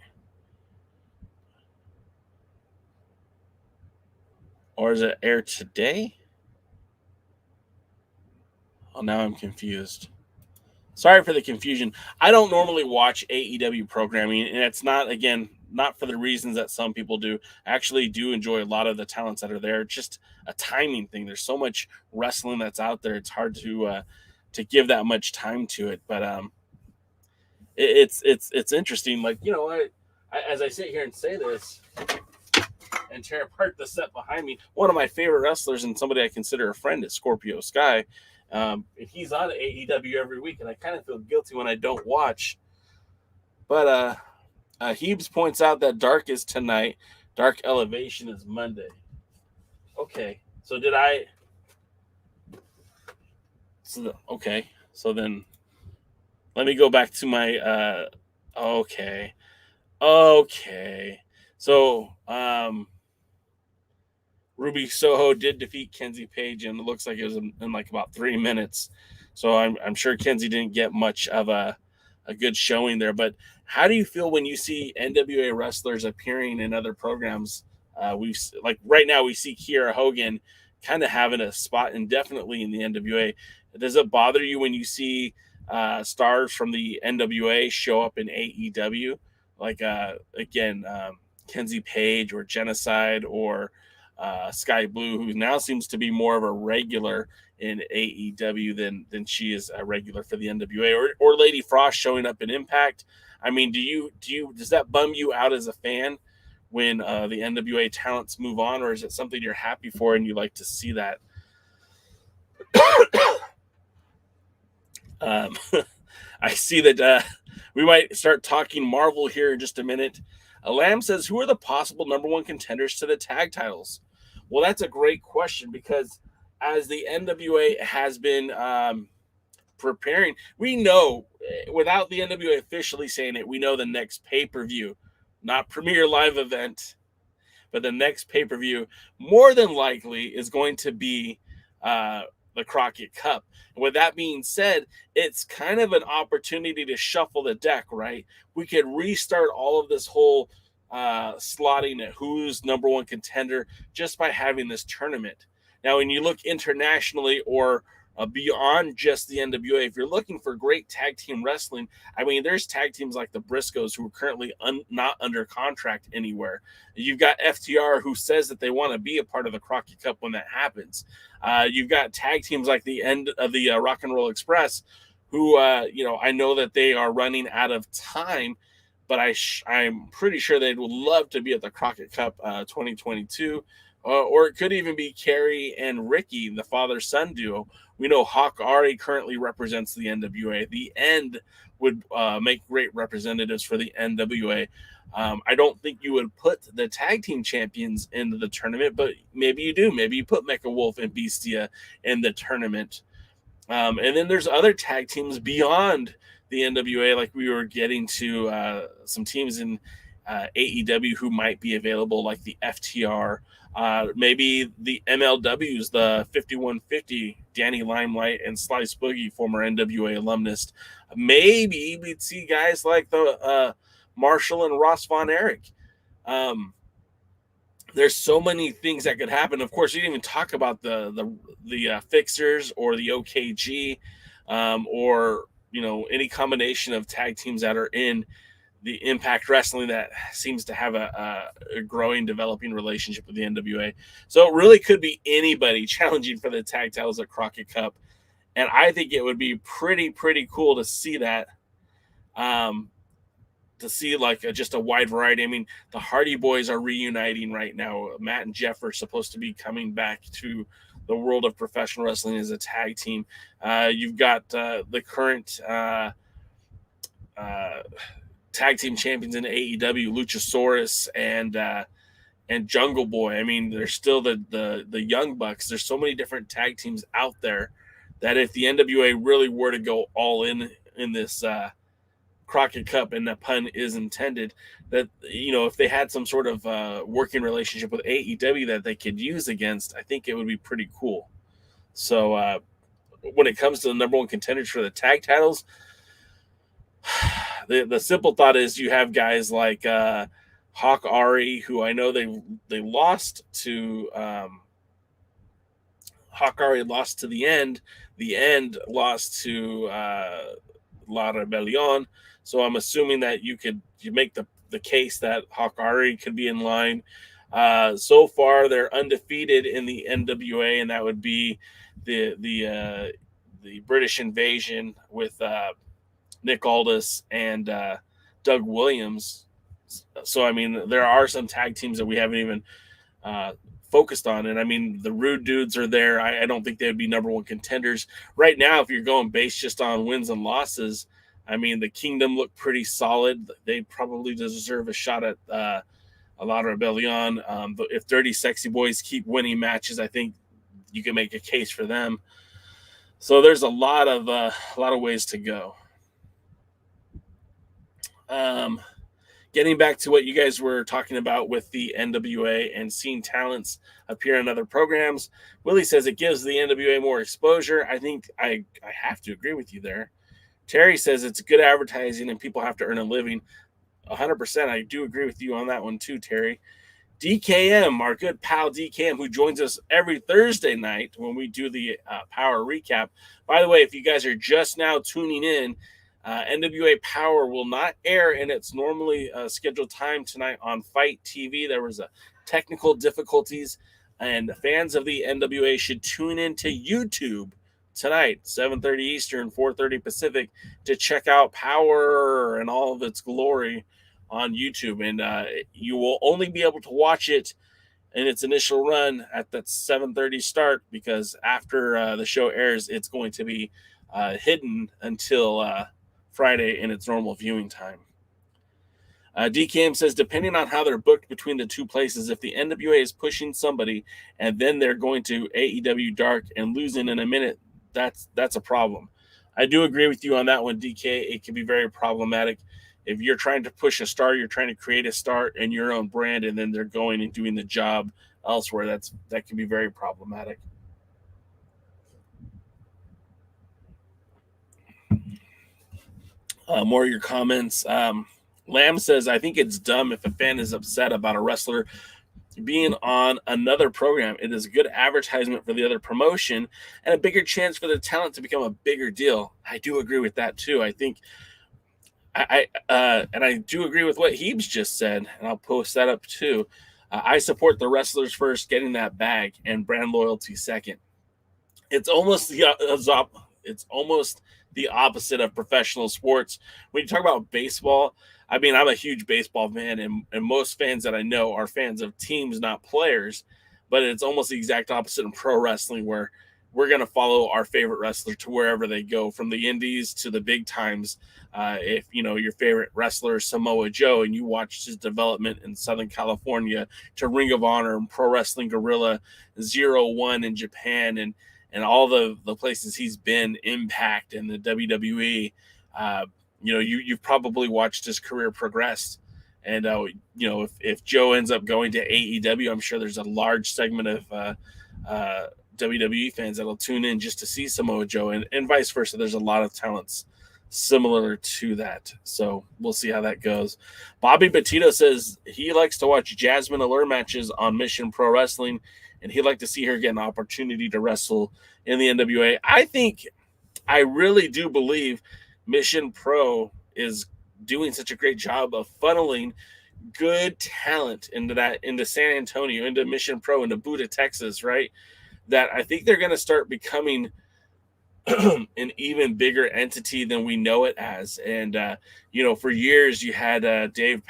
Or is it aired today? Oh, now I'm confused. Sorry for the confusion. I don't normally watch AEW programming, and it's not, again, not for the reasons that some people do. I actually do enjoy a lot of the talents that are there. It's just a timing thing. There's so much wrestling that's out there. It's hard to give that much time to it. But it's interesting. Like, as I sit here and say this and tear apart the set behind me, one of my favorite wrestlers and somebody I consider a friend is Scorpio Sky. He's on AEW every week, and I kind of feel guilty when I don't watch. But Heebs points out that Dark is tonight. Dark Elevation is Monday. Okay, so did I? So then let me go back to my. Okay. So Ruby Soho did defeat Kenzie Page, and it looks like it was in like about 3 minutes. So I'm sure Kenzie didn't get much of a good showing there. But how do you feel when you see NWA wrestlers appearing in other programs? We've like right now we see Kiera Hogan kind of having a spot indefinitely in the NWA. Does it bother you when you see stars from the NWA show up in AEW? Like again, Kenzie Page or Genocide or Sky Blue, who now seems to be more of a regular in AEW than she is a regular for the NWA, or Lady Frost showing up in Impact. I mean, does that bum you out as a fan when the NWA talents move on, or is it something you're happy for and you like to see that? I see that we might start talking Marvel here in just a minute. Lamb says, who are the possible number one contenders to the tag titles? Well, that's a great question, because as the NWA has been preparing, we know, without the NWA officially saying it, we know the next pay-per-view, not Premier Live event, but the next pay-per-view more than likely is going to be the Crockett Cup. And with that being said, it's kind of an opportunity to shuffle the deck, right? We could restart all of this whole slotting at who's number one contender just by having this tournament. Now, when you look internationally or beyond just the NWA, if you're looking for great tag team wrestling, I mean, there's tag teams like the Briscoes who are currently not under contract anywhere. You've got FTR, who says that they want to be a part of the Crockett Cup when that happens. You've got tag teams like the end of the Rock and Roll Express, who, I know that they are running out of time, but I'm pretty sure they would love to be at the Crockett Cup 2022. Or it could even be Kerry and Ricky, the father-son duo. We know Hawx Aerie currently represents the NWA. The End would make great representatives for the NWA. I don't think you would put the tag team champions into the tournament, but maybe you do. Maybe you put Mecha Wolf and Bestia in the tournament. And then there's other tag teams beyond the NWA, like we were getting to some teams in AEW who might be available, like the FTR. Maybe the MLWs, the 5150, Danny Limelight and Slice Boogie, former NWA alumnus. Maybe we'd see guys like the Marshall and Ross Von Erich. There's so many things that could happen. Of course, you didn't even talk about the Fixers or the OKG, or any combination of tag teams that are in the Impact Wrestling that seems to have a growing, developing relationship with the NWA. So it really could be anybody challenging for the tag titles at Crockett Cup. And I think it would be pretty cool to see that, to see like just a wide variety. I mean, the Hardy Boys are reuniting right now. Matt and Jeff are supposed to be coming back to the world of professional wrestling as a tag team. You've got the current tag team champions in AEW, Luchasaurus and Jungle Boy. I mean, there's still the Young Bucks. There's so many different tag teams out there that if the NWA really were to go all in this Crockett Cup, and the pun is intended, that if they had some sort of working relationship with AEW that they could use against, I think it would be pretty cool. So when it comes to the number one contenders for the tag titles, the simple thought is you have guys like Hawx Aerie, who I know they lost to Hawx Aerie lost to the End. The End lost to La Rebellion. So I'm assuming that you make the case that Hawx Aerie could be in line. So far, they're undefeated in the NWA, and that would be the British Invasion with Nick Aldis and Doug Williams. So, I mean, there are some tag teams that we haven't even focused on. And, I mean, the Rude Dudes are there. I don't think they would be number one contenders. Right now, if you're going based just on wins and losses, I mean, the Kingdom look pretty solid. They probably deserve a shot at a lot of Rebellion. But if Dirty Sexy Boys keep winning matches, I think you can make a case for them. So there's a lot of ways to go. Getting back to what you guys were talking about with the NWA and seeing talents appear in other programs, Willie says it gives the NWA more exposure. I think I have to agree with you there. Terry says it's good advertising and people have to earn a living. 100%. I do agree with you on that one too, Terry. DKM, our good pal DKM, who joins us every Thursday night when we do the Power recap. By the way, if you guys are just now tuning in, NWA Power will not air in its normally scheduled time tonight on Fight TV. There was a technical difficulties, and fans of the NWA should tune in to YouTube tonight, 7:30 Eastern, 4:30 Pacific, to check out POWERRR and all of its glory on YouTube. And you will only be able to watch it in its initial run at that 7:30 start, because after the show airs, it's going to be hidden until Friday in its normal viewing time. DKM says, depending on how they're booked between the two places, if the NWA is pushing somebody and then they're going to AEW Dark and losing in a minute, that's a problem. I do agree with you on that one, DK. It can be very problematic. If you're trying to push a star, you're trying to create a star in your own brand, and then they're going and doing the job elsewhere, that can be very problematic. More of your comments. Lamb says, I think it's dumb if a fan is upset about a wrestler being on another program. It is a good advertisement for the other promotion and a bigger chance for the talent to become a bigger deal. I do agree with that too. I think and I do agree with what Heebs just said, and I'll post that up too. I support the wrestlers first, getting that bag, and brand loyalty second. It's almost the opposite of professional sports. When you talk about baseball, I mean, I'm a huge baseball fan, and most fans that I know are fans of teams, not players. But it's almost the exact opposite in pro wrestling, where we're going to follow our favorite wrestler to wherever they go, from the indies to the big times. If you know your favorite wrestler is Samoa Joe and you watched his development in Southern California, to Ring of Honor and Pro Wrestling Guerrilla, 0-1 in Japan, and all the places he's been, Impact and the WWE, you've probably watched his career progress. And, if Joe ends up going to AEW, I'm sure there's a large segment of WWE fans that'll tune in just to see Samoa Joe, and vice versa. There's a lot of talents similar to that. So we'll see how that goes. Bobby Petito says he likes to watch Jasmine Allure matches on Mission Pro Wrestling, and he'd like to see her get an opportunity to wrestle in the NWA. I really do believe Mission Pro is doing such a great job of funneling good talent into San Antonio, into Mission Pro, into Buda, Texas, right? That I think they're going to start becoming an even bigger entity than we know it as. And, for years you had Dave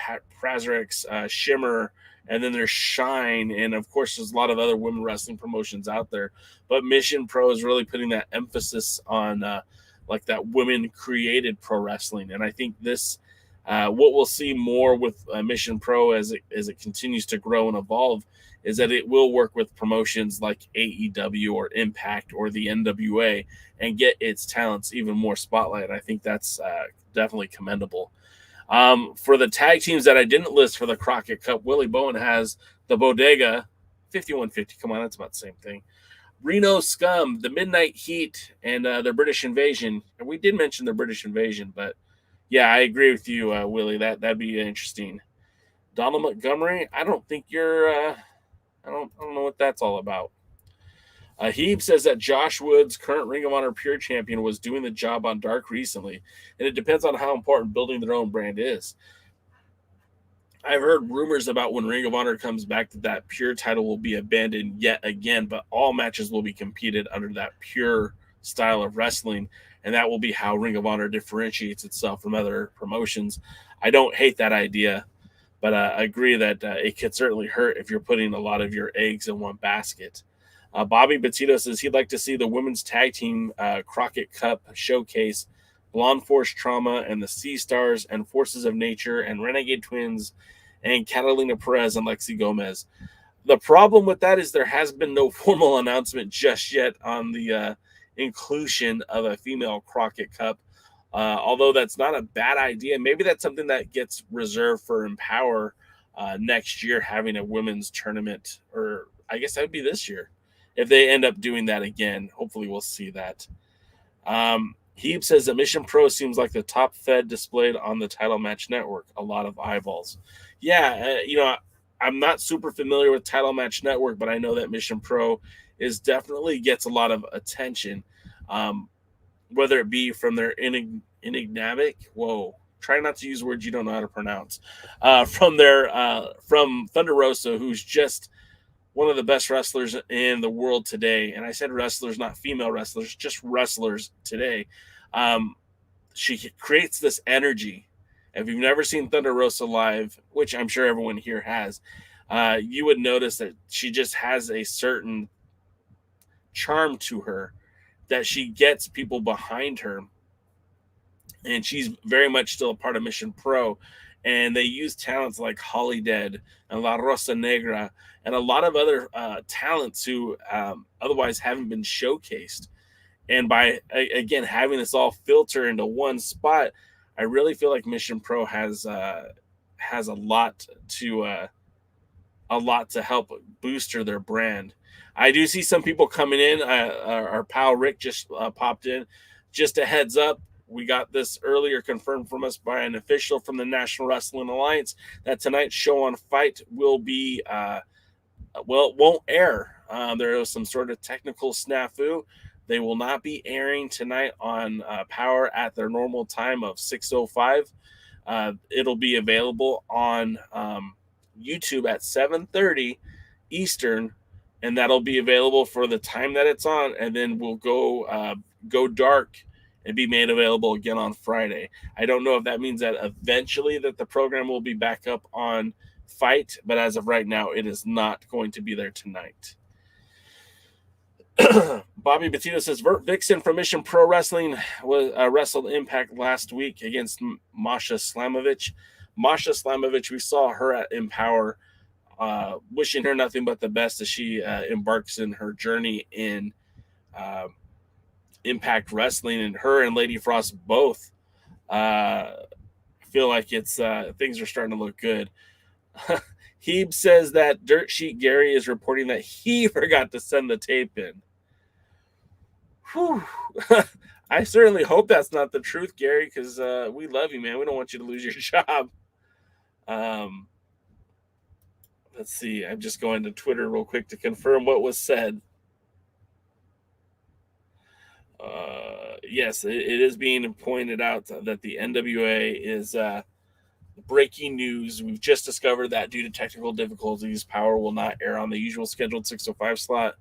Prazerek's Shimmer, and then there's Shine, and of course there's a lot of other women wrestling promotions out there. But Mission Pro is really putting that emphasis on like that women-created pro wrestling. And I think this, what we'll see more with Mission Pro as it continues to grow and evolve, is that it will work with promotions like AEW or Impact or the NWA and get its talents even more spotlight. I think that's definitely commendable. For the tag teams that I didn't list for the Crockett Cup, Willie Bowen has the Bodega, 5150. Come on, that's about the same thing. Reno Scum, the Midnight Heat, and the British Invasion. And we did mention the British Invasion, but yeah, I agree with you, Willie. That'd be interesting. Donald Montgomery, I don't think you're. I don't know what that's all about. Heeb says that Josh Woods, current Ring of Honor Pure Champion, was doing the job on Dark recently, and it depends on how important building their own brand is. I've heard rumors about when Ring of Honor comes back that Pure title will be abandoned yet again, but all matches will be competed under that Pure style of wrestling, and that will be how Ring of Honor differentiates itself from other promotions. I don't hate that idea, but I agree that it could certainly hurt if you're putting a lot of your eggs in one basket. Bobby Petito says he'd like to see the women's tag team Crockett Cup showcase Blonde Force Trauma and the Sea Stars and Forces of Nature and Renegade Twins and Catalina Perez and Lexi Gomez. The problem with that is there has been no formal announcement just yet on the inclusion of a female Crockett Cup. Although that's not a bad idea. Maybe that's something that gets reserved for Empower next year, having a women's tournament, or I guess that would be this year if they end up doing that again. Hopefully we'll see that. Heeb says that Mission Pro seems like the top fed displayed on the Title Match Network. A lot of eyeballs. Yeah, I'm not super familiar with Title Match Network, but I know that Mission Pro definitely gets a lot of attention, whether it be from their enigmatic. Whoa, try not to use words you don't know how to pronounce. From Thunder Rosa, who's just one of the best wrestlers in the world today. And I said wrestlers, not female wrestlers, just wrestlers today. She creates this energy. If you've never seen Thunder Rosa live, which I'm sure everyone here has, you would notice that she just has a certain charm to her that she gets people behind her. And she's very much still a part of Mission Pro. And they use talents like Holidead and La Rosa Negra and a lot of other talents who otherwise haven't been showcased. And by, again, having this all filter into one spot, I really feel like Mission Pro has a lot to help booster their brand. I do see some people coming in. Our pal Rick just popped in. Just a heads up, we got this earlier confirmed from us by an official from the National Wrestling Alliance that tonight's show on Fight will be, it won't air. There was some sort of technical snafu. They will not be airing tonight on Power at their normal time of 6:05. It'll be available on YouTube at 7:30 Eastern, and that'll be available for the time that it's on, and then we'll go dark and be made available again on Friday. I don't know if that means that eventually that the program will be back up on Fight, but as of right now, it is not going to be there tonight. Bobby Bettino says Vert Vixen from Mission Pro Wrestling was wrestled Impact last week against Masha Slamovich. Masha Slamovich, we saw her at Empower. Wishing her nothing but the best as she embarks in her journey in Impact Wrestling. And her and Lady Frost both feel like it's things are starting to look good. Heeb says that Dirt Sheet Gary is reporting that he forgot to send the tape in. Whew. I certainly hope that's not the truth, Gary, because we love you, man. We don't want you to lose your job. Let's see. I'm just going to Twitter real quick to confirm what was said. Yes, it is being pointed out that the NWA is breaking news. We've just discovered that due to technical difficulties, Power will not air on the usual scheduled 6:05 slot.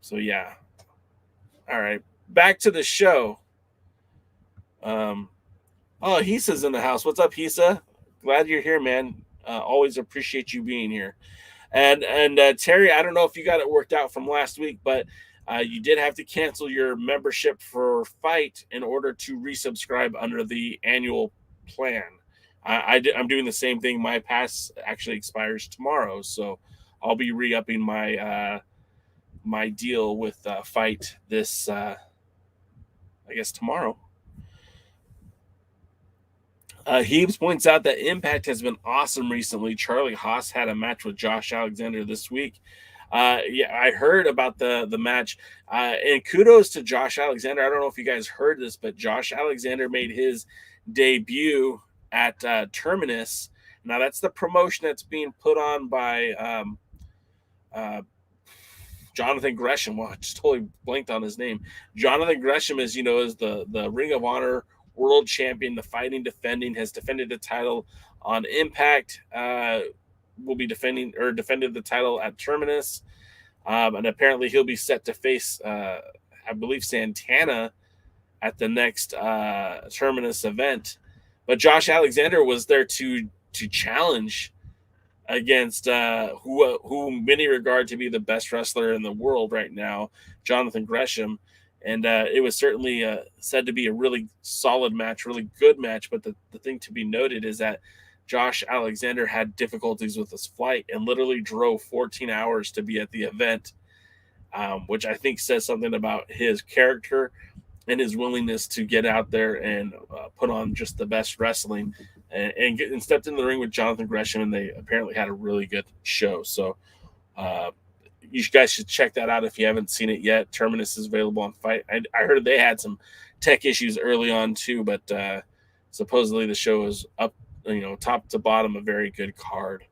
So, yeah. All right. Back to the show. Hisa's in the house. What's up, Hisa? Glad you're here, man. Always appreciate you being here. And Terry, I don't know if you got it worked out from last week, but you did have to cancel your membership for Fight in order to resubscribe under the annual plan. I'm doing the same thing. My pass actually expires tomorrow, so I'll be re-upping my my deal with Fight this, I guess, tomorrow. Heebs points out that Impact has been awesome recently. Charlie Haas had a match with Josh Alexander this week. Yeah, I heard about the match. And kudos to Josh Alexander. I don't know if you guys heard this, but Josh Alexander made his debut at Terminus. Now, that's the promotion that's being put on by Jonathan Gresham. Well, I just totally blanked on his name. Jonathan Gresham is the Ring of Honor world champion, the fighting defending, has defended the title on Impact, will be defended the title at Terminus, and apparently he'll be set to face I believe Santana at the next Terminus event. But Josh Alexander was there to challenge against who many regard to be the best wrestler in the world right now, Jonathan Gresham. And it was certainly said to be a really solid match, really good match. But the thing to be noted is that Josh Alexander had difficulties with his flight and literally drove 14 hours to be at the event, which I think says something about his character and his willingness to get out there and put on just the best wrestling, and stepped in the ring with Jonathan Gresham, and they apparently had a really good show. So you guys should check that out if you haven't seen it yet. Terminus is available on Fight. I heard they had some tech issues early on too, but supposedly the show is up, top to bottom, a very good card.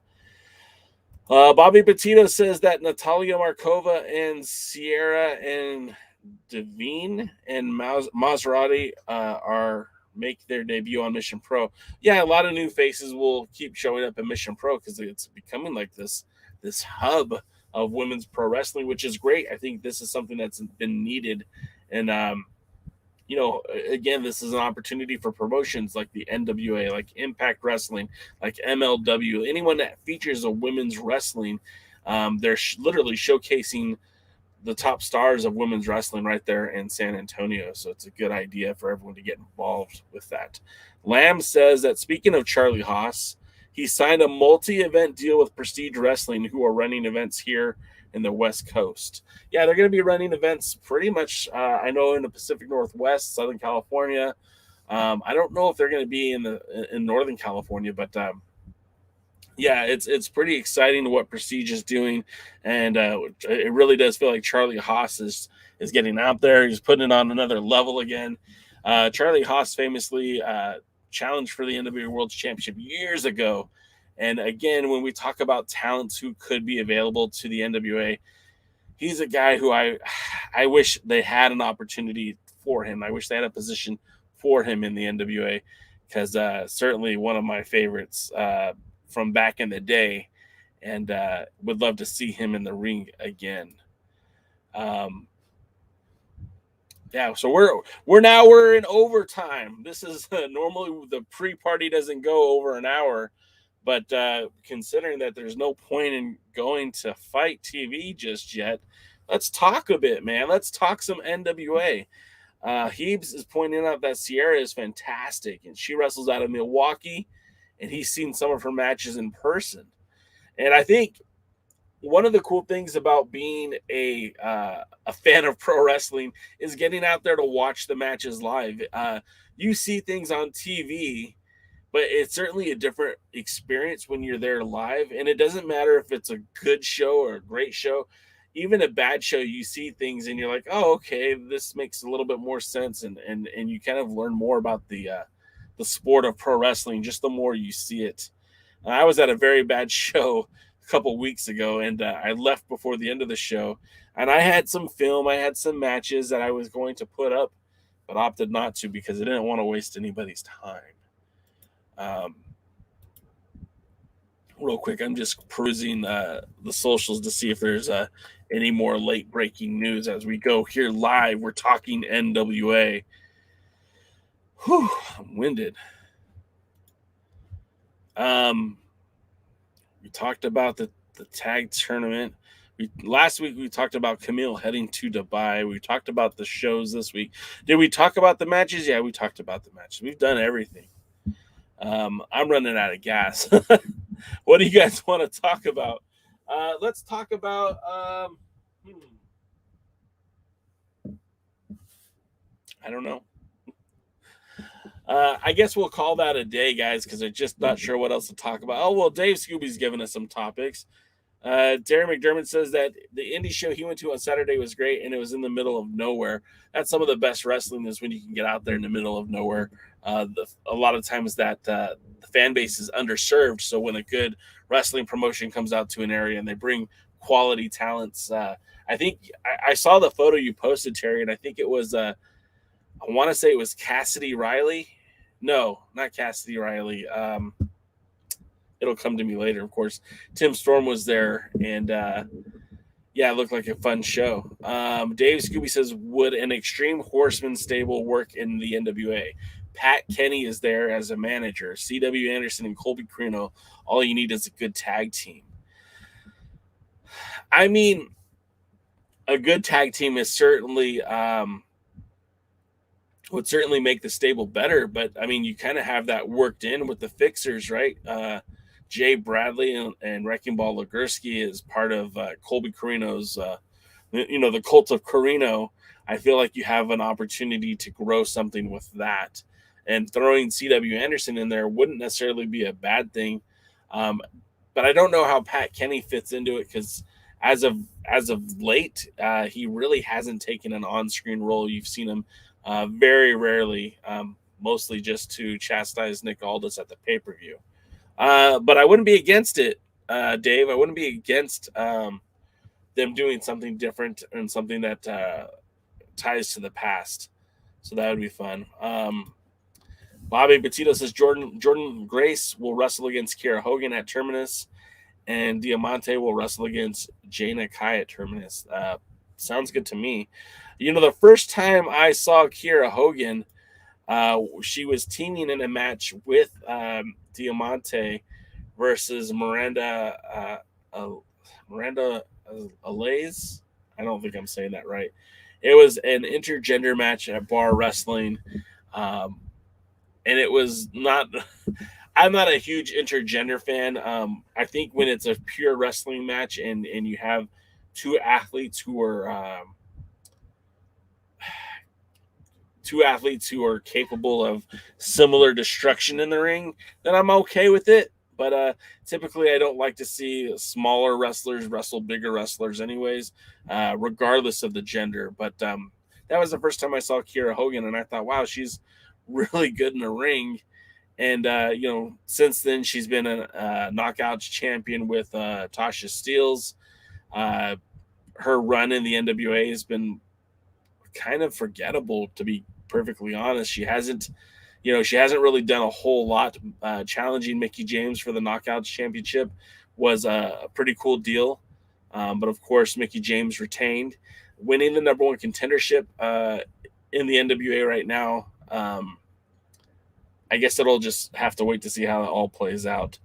Bobby Petito says that Natalia Markova and Sierra and Devine and Maserati are make their debut on Mission Pro. Yeah, a lot of new faces will keep showing up in Mission Pro because it's becoming like this hub of women's pro wrestling, which is great. I think this is something that's been needed, and again, this is an opportunity for promotions like the NWA, like Impact Wrestling, like MLW, anyone that features a women's wrestling. They're literally showcasing the top stars of women's wrestling right there in San Antonio. So it's a good idea for everyone to get involved with that. Lamb says that speaking of Charlie Haas, he signed a multi-event deal with Prestige Wrestling, who are running events here in the West Coast. Yeah, they're going to be running events pretty much, I know, in the Pacific Northwest, Southern California. I don't know if they're going to be in Northern California, but yeah, it's pretty exciting what Prestige is doing, and it really does feel like Charlie Haas is getting out there. He's putting it on another level again. Charlie Haas famously challenged for the NWA World Championship years ago. And again, when we talk about talents who could be available to the NWA, he's a guy who I wish they had an opportunity for him. I wish they had a position for him in the NWA, because certainly one of my favorites from back in the day, and would love to see him in the ring again. Yeah, so we're in overtime. This is normally the pre-party doesn't go over an hour, but considering that there's no point in going to Fight TV just yet, let's talk a bit, man. Let's talk some NWA. Heebs is pointing out that Sierra is fantastic, and she wrestles out of Milwaukee, and he's seen some of her matches in person. And I think one of the cool things about being a fan of pro wrestling is getting out there to watch the matches live. You see things on TV, but it's certainly a different experience when you're there live. And it doesn't matter if it's a good show or a great show. Even a bad show, you see things and you're like, oh, okay, this makes a little bit more sense. And you kind of learn more about the sport of pro wrestling just the more you see it. I was at a very bad show couple weeks ago, and I left before the end of the show, and I had some film, I had some matches that I was going to put up, but opted not to because I didn't want to waste anybody's time. Real quick, I'm just perusing the socials to see if there's any more late breaking news as we go here live. We're talking NWA. Whew, I'm winded. We talked about the tag tournament. Last week we talked about Kamille heading to Dubai. We talked about the shows this week. Did we talk about the matches? Yeah, we talked about the matches. We've done everything. I'm running out of gas. What do you guys want to talk about? Let's talk about I don't know. I guess we'll call that a day, guys, because I'm just not sure what else to talk about. Oh, well, Dave Scooby's giving us some topics. Darren McDermott says that the indie show he went to on Saturday was great, and it was in the middle of nowhere. That's some of the best wrestling is when you can get out there in the middle of nowhere. A lot of times that the fan base is underserved, so when a good wrestling promotion comes out to an area and they bring quality talents, I think I saw the photo you posted, Terry, and I think it was I want to say it was Cassidy Riley. No, not Cassidy Riley. It'll come to me later, of course. Tim Storm was there, and yeah, it looked like a fun show. Dave Scooby says, would an Extreme Horseman stable work in the NWA? Pat Kenny is there as a manager. C.W. Anderson and Colby Carino. All you need is a good tag team. I mean, a good tag team is certainly would certainly make the stable better, but I mean, you kind of have that worked in with the fixers, right? Jay Bradley and Wrecking Ball Legursky is part of Colby Carino's the Cult of Carino, I feel like you have an opportunity to grow something with that. And throwing C.W. Anderson in there wouldn't necessarily be a bad thing. But I don't know how Pat Kenny fits into it, because as of late, he really hasn't taken an on-screen role. You've seen him very rarely, mostly just to chastise Nick Aldis at the pay-per-view. But I wouldn't be against it, Dave. I wouldn't be against them doing something different and something that ties to the past. So that would be fun. Bobby Petito says Jordan Grace will wrestle against Kiera Hogan at Terminus, and Diamante will wrestle against Jaina Kai at Terminus. Sounds good to me. The first time I saw Kiera Hogan, she was teaming in a match with Diamante versus Miranda Alays. I don't think I'm saying that right. It was an intergender match at Bar Wrestling. And it was not – I'm not a huge intergender fan. I think when it's a pure wrestling match and you have two athletes who are capable of similar destruction in the ring, then I'm okay with it. But typically I don't like to see smaller wrestlers wrestle bigger wrestlers anyways, regardless of the gender. But that was the first time I saw Kiera Hogan, and I thought, wow, she's – really good in the ring. And since then she's been a knockouts champion with Tasha Steelz. Her run in the NWA has been kind of forgettable, to be perfectly honest. She hasn't really done a whole lot. Challenging Mickie James for the knockouts championship was a pretty cool deal, but of course Mickie James retained. Winning the number one contendership in the NWA right now, I guess it'll just have to wait to see how it all plays out.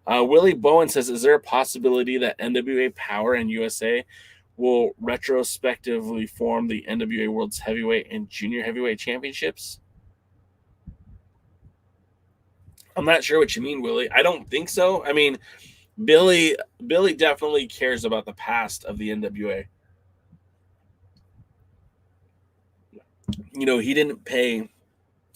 Willie Bowen says, is there a possibility that NWA Power and USA will retrospectively form the NWA World's Heavyweight and Junior Heavyweight Championships? I'm not sure what you mean, Willie. I don't think so. I mean, Billy definitely cares about the past of the NWA. He didn't pay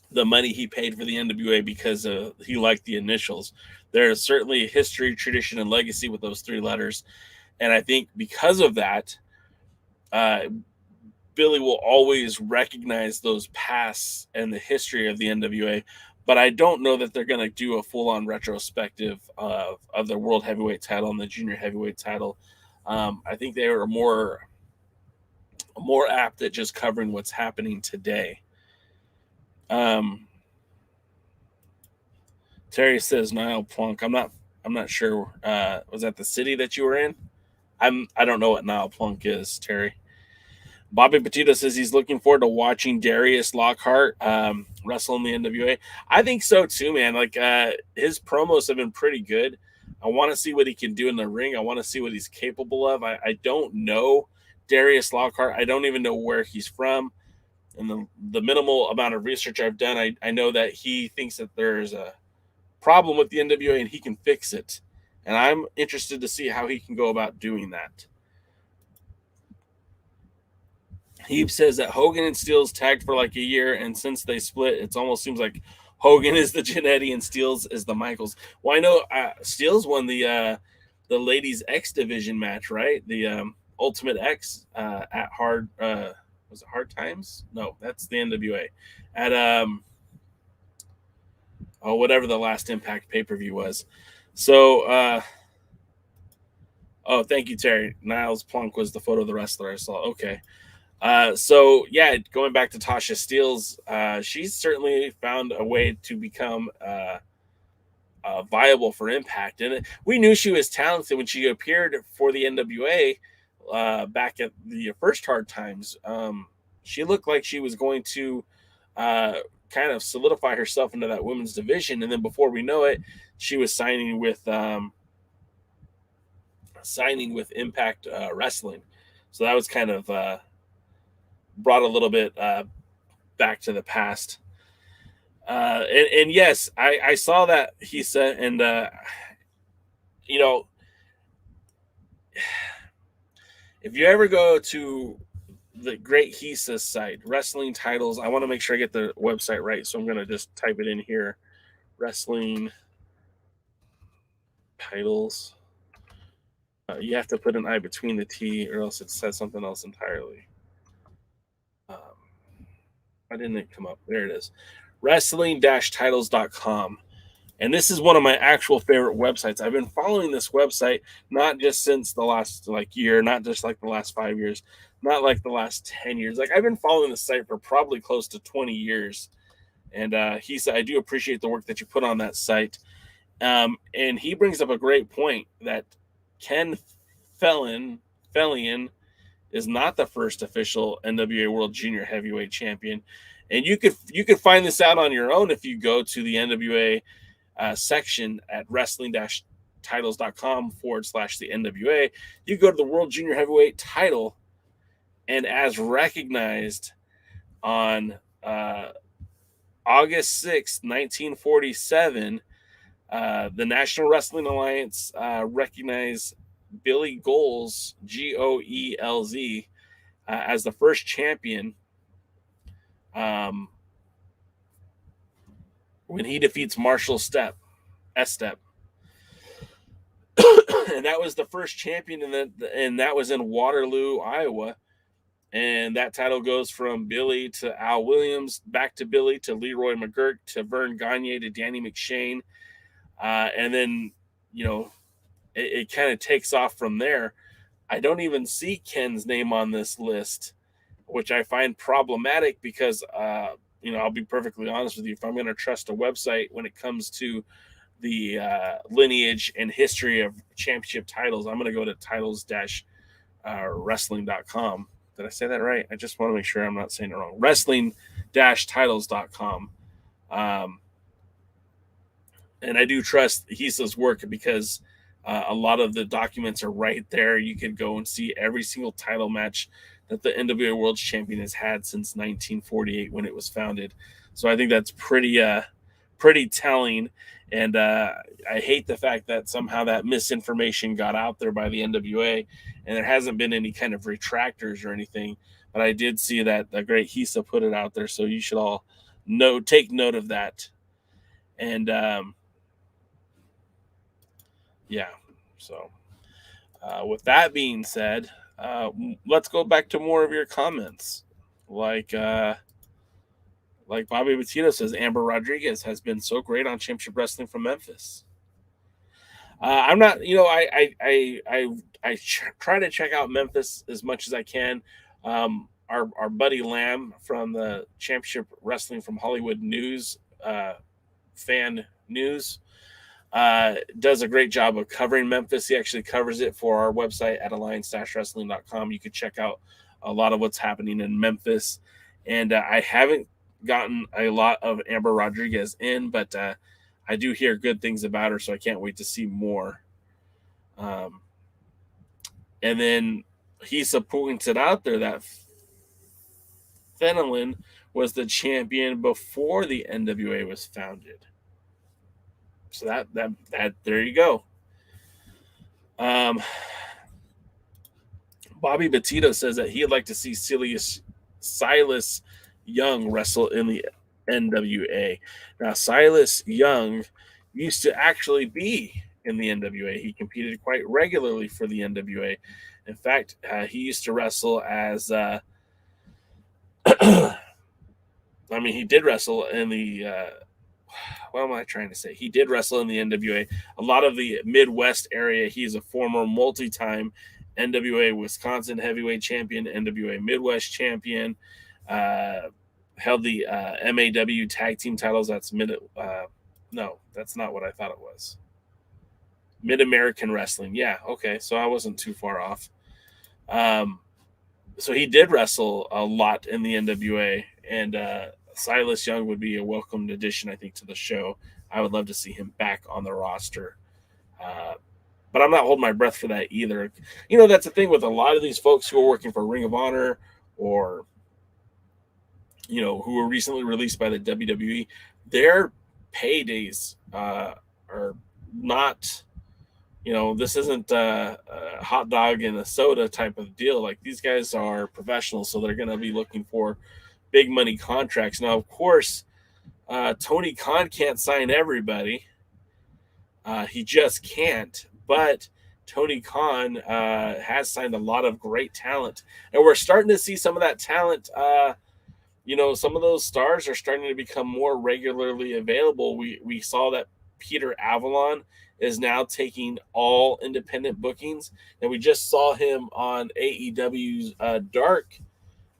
the money he paid for the NWA because he liked the initials. There is certainly a history, tradition, and legacy with those three letters. And I think because of that, Billy will always recognize those pasts and the history of the NWA. But I don't know that they're going to do a full-on retrospective of the World Heavyweight title and the Junior Heavyweight title. I think they are more apt at just covering what's happening today. Terry says Niall Plunk. I'm not sure. Was that the city that you were in? I don't know what Niall Plunk is, Terry. Bobby Petito says he's looking forward to watching Darius Lockhart wrestle in the NWA. I think so too, man. Like his promos have been pretty good. I want to see what he can do in the ring. I want to see what he's capable of. I don't know Darius Lockhart. I don't even know where he's from. And the minimal amount of research I've done, I know that he thinks that there's a problem with the NWA and he can fix it. And I'm interested to see how he can go about doing that. He says that Hogan and Steelz tagged for like a year, and since they split, it almost seems like Hogan is the Jannetty and Steelz is the Michaels. Well, I know Steelz won the ladies X division match, right? The Ultimate X at Hard. Was it Hard Times? No, that's the NWA. At whatever the last Impact pay-per-view was. So thank you, Terry. Niles Plunk was the photo of the wrestler I saw. Okay. So yeah, going back to Tasha Steelz, she's certainly found a way to become viable for Impact. And we knew she was talented when she appeared for the NWA back at the first Hard Times. She looked like she was going to kind of solidify herself into that women's division. And then before we know it, she was signing with Impact Wrestling. So that was kind of brought a little bit back to the past. And yes, I saw that, he said, and if you ever go to the Great Hisa site, Wrestling Titles, I want to make sure I get the website right, so I'm going to just type it in here. Wrestling Titles. You have to put an I between the T, or else it says something else entirely. Why didn't it come up? There it is. Wrestling-titles.com. And this is one of my actual favorite websites. I've been following this website not just since the last year, not just like the last 5 years, not like the last 10 years. Like, I've been following the site for probably close to 20 years. And he said, I do appreciate the work that you put on that site. And he brings up a great point that Ken Fellion is not the first official NWA World Junior Heavyweight Champion. And you could find this out on your own if you go to the NWA section at wrestling-titles.com/the NWA. You go to the World Junior Heavyweight title, and as recognized on August 6th, 1947, the National Wrestling Alliance recognized Billy Goelz, Goelz, as the first champion when he defeats Marshall S-Step. And that was the first champion, and that was in Waterloo, Iowa. And that title goes from Billy to Al Williams, back to Billy to Leroy McGurk to Vern Gagne to Danny McShane. And then, it kind of takes off from there. I don't even see Ken's name on this list, which I find problematic because, I'll be perfectly honest with you. If I'm going to trust a website when it comes to the lineage and history of championship titles, I'm going to go to titles-wrestling.com. Did I say that right? I just want to make sure I'm not saying it wrong. Wrestling-titles.com. And I do trust Hisa's work because a lot of the documents are right there. You can go and see every single title match that the NWA World Champion has had since 1948 when it was founded. So I think that's pretty telling. And I hate the fact that somehow that misinformation got out there by the NWA, and there hasn't been any kind of retractors or anything. But I did see that the great Hisa put it out there, so you should all take note of that. And so with that being said, let's go back to more of your comments. Like Bobby Batito says, Amber Rodriguez has been so great on Championship Wrestling from Memphis. I'm not, I try to check out Memphis as much as I can. Our buddy Lamb from the Championship Wrestling from Hollywood News, fan news, does a great job of covering Memphis. He actually covers it for our website at alliance-wrestling.com. You could check out a lot of what's happening in Memphis. And I haven't gotten a lot of Amber Rodriguez in, but I do hear good things about her, so I can't wait to see more. And then Hisa pointed out there that Fenelon was the champion before the NWA was founded. So that there you go. Bobby Batito says that he'd like to see Silas Young wrestle in the NWA. Now, Silas Young used to actually be in the NWA. He competed quite regularly for the NWA. In fact, he used to wrestle as he did wrestle in the what am I trying to say? He did wrestle in the NWA. A lot of the Midwest area. He's a former multi-time NWA Wisconsin heavyweight champion, NWA Midwest champion, held the MAW tag team titles. That's no, that's not what I thought it was. Mid-American Wrestling. Yeah, okay. So I wasn't too far off. So he did wrestle a lot in the NWA, and Silas Young would be a welcomed addition, I think, to the show. I would love to see him back on the roster. But I'm not holding my breath for that either. That's the thing with a lot of these folks who are working for Ring of Honor or, who were recently released by the WWE. Their paydays are not, this isn't a hot dog and a soda type of deal. Like, these guys are professionals, so they're going to be looking for big money contracts. Now, of course, Tony Khan can't sign everybody. He just can't. But Tony Khan has signed a lot of great talent, and we're starting to see some of that talent. Some of those stars are starting to become more regularly available. We saw that Peter Avalon is now taking all independent bookings, and we just saw him on AEW's Dark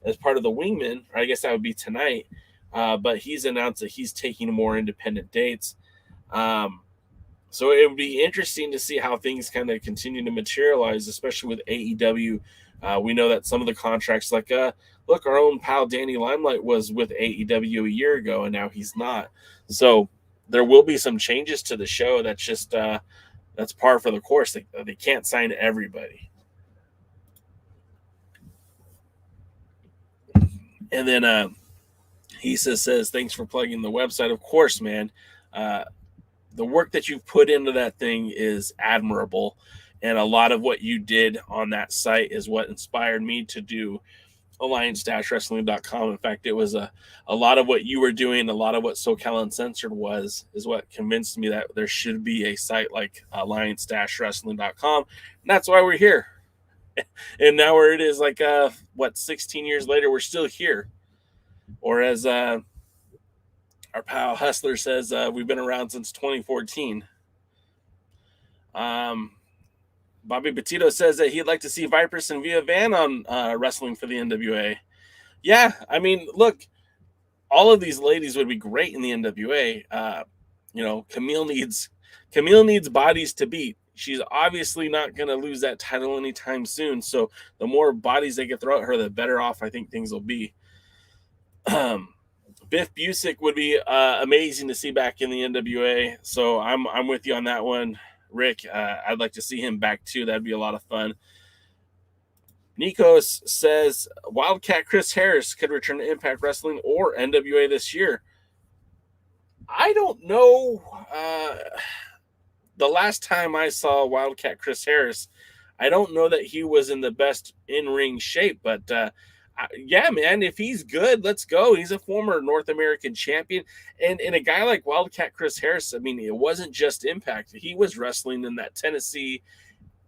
as part of the Wingman. I guess that would be tonight, but he's announced that he's taking more independent dates. So it would be interesting to see how things kind of continue to materialize, especially with AEW. We know that some of the contracts, like look, our own pal Danny Limelight was with AEW a year ago, and now he's not. So there will be some changes to the show. That's just that's par for the course. They can't sign everybody. And then he says, thanks for plugging the website. Of course, man. The work that you've put into that thing is admirable. And a lot of what you did on that site is what inspired me to do Alliance-Wrestling.com. In fact, it was a lot of what you were doing, a lot of what SoCal Uncensored is what convinced me that there should be a site like Alliance-Wrestling.com. And that's why we're here. And now where it is, like, 16 years later, we're still here. Or as our pal Hustler says, we've been around since 2014. Bobby Petito says that he'd like to see Viper's and Via Van on wrestling for the NWA. Yeah, I mean, look, all of these ladies would be great in the NWA. Kamille needs bodies to beat. She's obviously not going to lose that title anytime soon. So the more bodies they can throw at her, the better off I think things will be. Biff Busick would be amazing to see back in the NWA. So I'm with you on that one, Rick. I'd like to see him back too. That'd be a lot of fun. Nikos says Wildcat Chris Harris could return to Impact Wrestling or NWA this year. I don't know. The last time I saw Wildcat Chris Harris, I don't know that he was in the best in-ring shape, but yeah, man, if he's good, let's go. He's a former North American champion. And a guy like Wildcat Chris Harris, I mean, it wasn't just Impact. He was wrestling in that Tennessee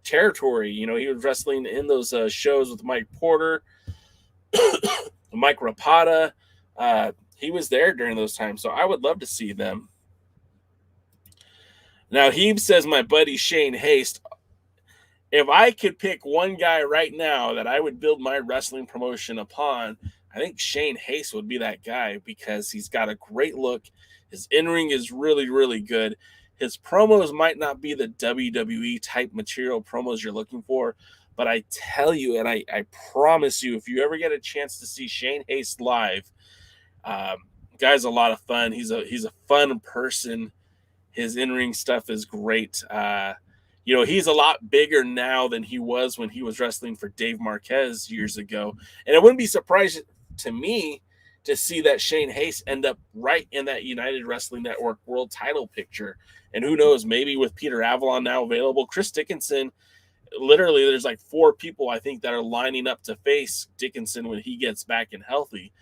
territory. He was wrestling in those shows with Mike Porter, Mike Rapata. He was there during those times, so I would love to see them. Now, Heeb says, my buddy Shane Haste. If I could pick one guy right now that I would build my wrestling promotion upon, I think Shane Haste would be that guy because he's got a great look. His in-ring is really, really good. His promos might not be the WWE type material promos you're looking for, but I tell you, and I promise you, if you ever get a chance to see Shane Haste live, guy's a lot of fun. He's a fun person. His in-ring stuff is great. He's a lot bigger now than he was when he was wrestling for Dave Marquez years ago. And it wouldn't be surprising to me to see that Shane Haste end up right in that United Wrestling Network world title picture. And who knows, maybe with Peter Avalon now available, Chris Dickinson, literally there's like 4 people I think that are lining up to face Dickinson when he gets back and healthy.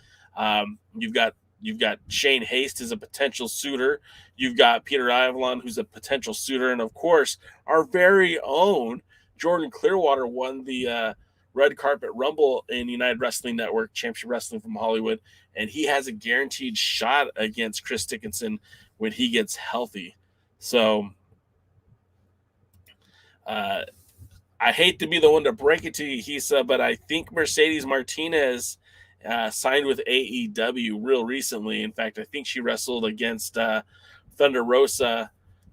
You've got Shane Haste as a potential suitor. You've got Peter Avalon, who's a potential suitor. And, of course, our very own Jordan Clearwater won the Red Carpet Rumble in United Wrestling Network, Championship Wrestling from Hollywood. And he has a guaranteed shot against Chris Dickinson when he gets healthy. So I hate to be the one to break it to you, Hisa, but I think Mercedes Martinez signed with AEW real recently. In fact, I think she wrestled against Thunder Rosa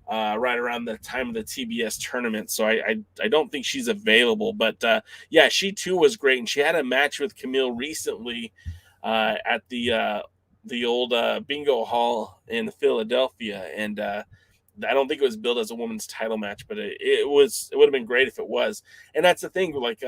right around the time of the TBS tournament. So I don't think she's available. But, yeah, she too was great. And she had a match with Kamille recently at the old bingo hall in Philadelphia. And I don't think it was billed as a women's title match, but it would have been great if it was. And that's the thing, like,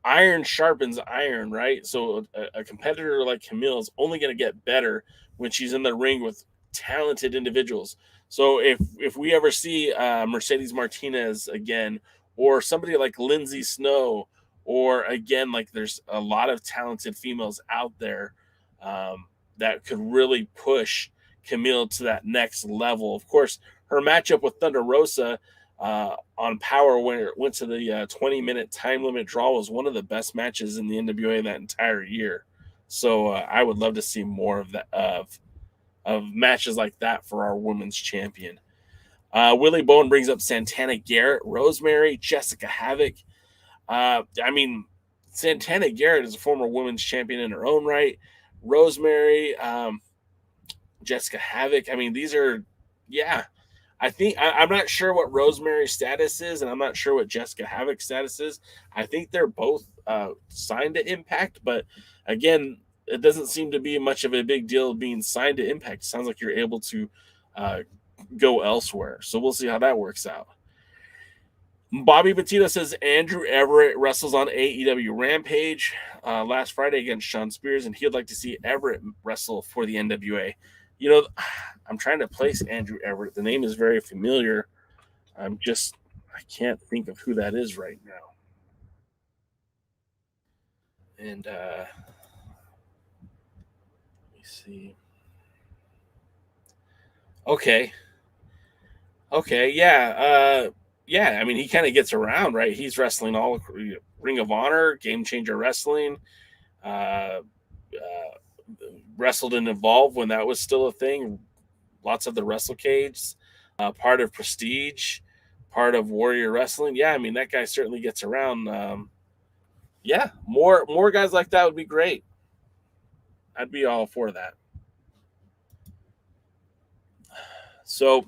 iron sharpens iron, right? So a competitor like Kamille is only going to get better when she's in the ring with talented individuals. So if we ever see Mercedes Martinez again, or somebody like Lindsay Snow, or again, like there's a lot of talented females out there that could really push Kamille to that next level. Of course, her matchup with Thunder Rosa on Power, when it went to the 20-minute time limit draw, was one of the best matches in the NWA that entire year. So I would love to see more of that of matches like that for our women's champion. Willie Bowen brings up Santana Garrett, Rosemary, Jessica Havoc. I mean, Santana Garrett is a former women's champion in her own right. Rosemary, Jessica Havoc. I mean, these are, yeah. I'm not sure what Rosemary's status is, and I'm not sure what Jessica Havoc's status is. I think they're both signed to Impact, but again, it doesn't seem to be much of a big deal being signed to Impact. It sounds like you're able to go elsewhere. So we'll see how that works out. Bobby Petito says Andrew Everett wrestles on AEW Rampage last Friday against Sean Spears, and he'd like to see Everett wrestle for the NWA. You know, I'm trying to place Andrew Everett. The name is very familiar. I can't think of who that is right now. And let me see. Okay, yeah. I mean, he kind of gets around, right? He's wrestling all Ring of Honor, Game Changer Wrestling, wrestled in Evolve when that was still a thing. Lots of the Wrestle Cage, part of Prestige, part of Warrior Wrestling. Yeah, I mean, that guy certainly gets around. Yeah, more guys like that would be great. I'd be all for that. So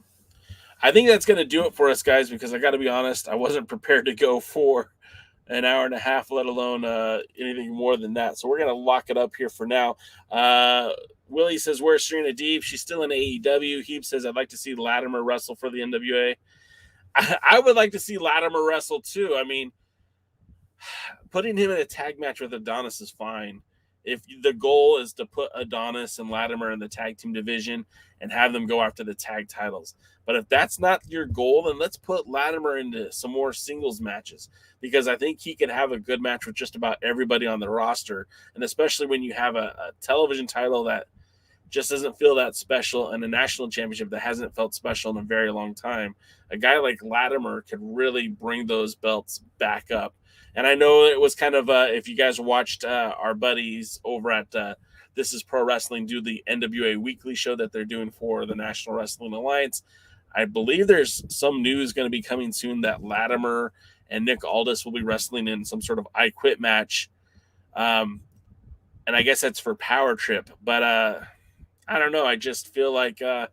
I think that's going to do it for us, guys, because I got to be honest, I wasn't prepared to go for an hour and a half, let alone anything more than that. So we're going to lock it up here for now. Willie says, where's Serena Deeb? She's still in AEW. Heap says, I'd like to see Latimer wrestle for the NWA. I would like to see Latimer wrestle too. I mean, putting him in a tag match with Adonis is fine. If the goal is to put Adonis and Latimer in the tag team division and have them go after the tag titles. But if that's not your goal, then let's put Latimer into some more singles matches, because I think he can have a good match with just about everybody on the roster. And especially when you have a television title that just doesn't feel that special and a national championship that hasn't felt special in a very long time, a guy like Latimer could really bring those belts back up. And I know it was kind of, if you guys watched our buddies over at This Is Pro Wrestling do the NWA Weekly show that they're doing for the National Wrestling Alliance, I believe there's some news going to be coming soon that Latimer and Nick Aldis will be wrestling in some sort of I Quit match. And I guess that's for POWERRR Trip. But I don't know. I just feel like I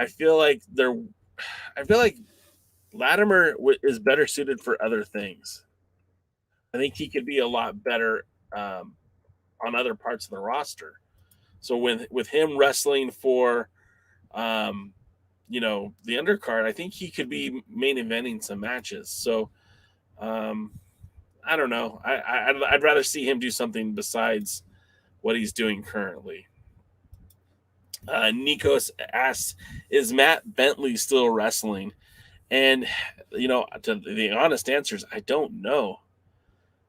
feel like Latimer is better suited for other things. I think he could be a lot better on other parts of the roster. So with him wrestling for, the undercard, I think he could be main eventing some matches. So I don't know. I'd rather see him do something besides what he's doing currently. Nikos asks, is Matt Bentley still wrestling? And, to the honest answers, I don't know.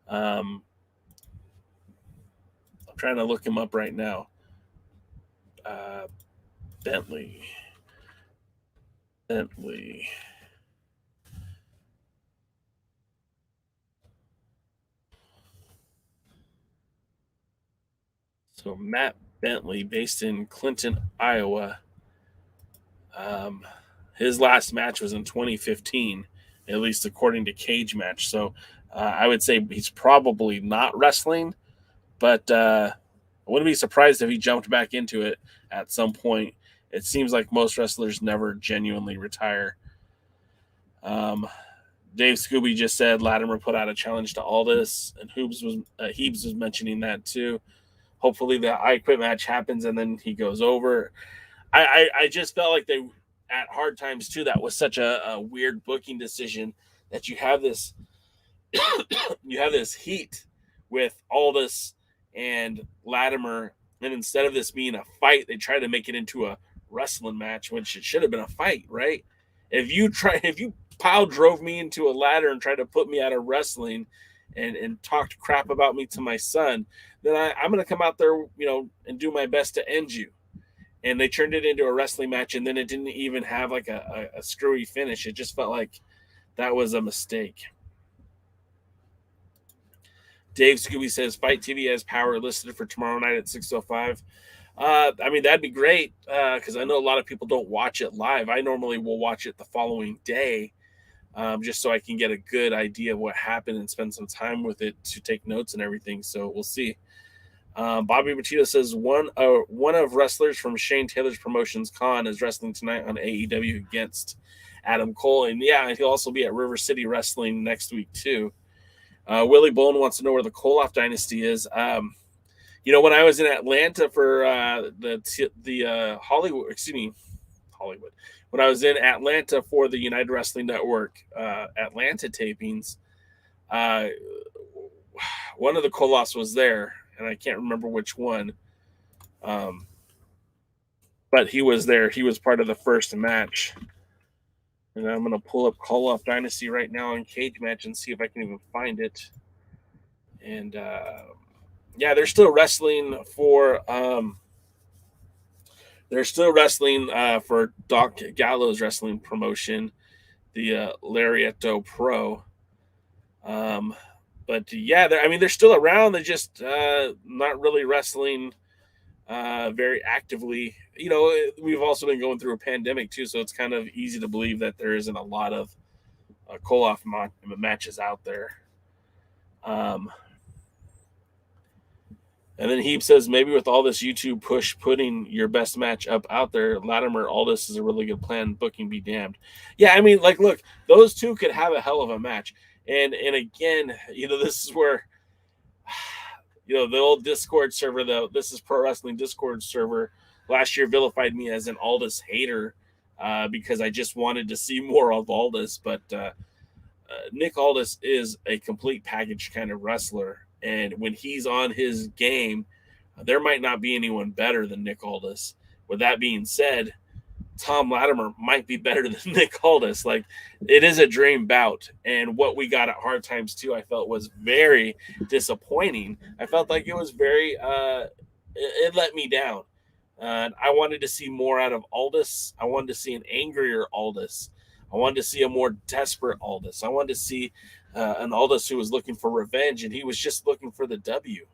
I'm trying to look him up right now. Bentley. So Matt Bentley, based in Clinton, Iowa. His last match was in 2015, at least according to Cage Match. So I would say he's probably not wrestling, but I wouldn't be surprised if he jumped back into it at some point. It seems like most wrestlers never genuinely retire. Dave Scooby just said Latimer put out a challenge to Aldis, and Heebs was mentioning that too. Hopefully the I Quit match happens and then he goes over. I just felt like they, at Hard Times too, that was such a weird booking decision that you have this heat with Aldis and Latimer, and instead of this being a fight, they try to make it into a wrestling match, which it should have been a fight, right? If you pile drove me into a ladder and tried to put me out of wrestling and talked crap about me to my son, then I'm going to come out there, and do my best to end you. And they turned it into a wrestling match, and then it didn't even have like a screwy finish. It just felt like that was a mistake. Dave Scooby says, Fight TV has POWERRR listed for tomorrow night at 6:05. That'd be great because I know a lot of people don't watch it live. I normally will watch it the following day just so I can get a good idea of what happened and spend some time with it to take notes and everything. So we'll see. Bobby Batito says one of wrestlers from Shane Taylor's promotions, Khan, is wrestling tonight on AEW against Adam Cole. And yeah, he'll also be at River City Wrestling next week too. Willie Bone wants to know where the Koloff dynasty is. When I was in Atlanta for Hollywood, when I was in Atlanta for the United Wrestling Network Atlanta tapings, one of the Koloffs was there, and I can't remember which one. But he was there. He was part of the first match. And I'm going to pull up Koloff Dynasty right now in Cage Match and see if I can even find it. And they're still wrestling for Doc Gallows wrestling promotion, the Lariato Pro. They're still around. They're just not really wrestling very actively. We've also been going through a pandemic too, so it's kind of easy to believe that there isn't a lot of Koloff matches out there. And then Heap says, maybe with all this YouTube push putting your best match up out there, Latimer Aldis is a really good plan. Booking be damned. Yeah, look, those two could have a hell of a match. And again, this is where, the old Discord server, though, this is Pro Wrestling Discord server, last year vilified me as an Aldis hater because I just wanted to see more of Aldis. But Nick Aldis is a complete package kind of wrestler. And when he's on his game, there might not be anyone better than Nick Aldis. With that being said, Tom Latimer might be better than Nick Aldis. Like, it is a dream bout. And what we got at Hard Times 2, I felt was very disappointing. I felt like it was very, it let me down. I wanted to see more out of Aldis. I wanted to see an angrier Aldis. I wanted to see a more desperate Aldis. I wanted to see an Aldis who was looking for revenge, and he was just looking for the W.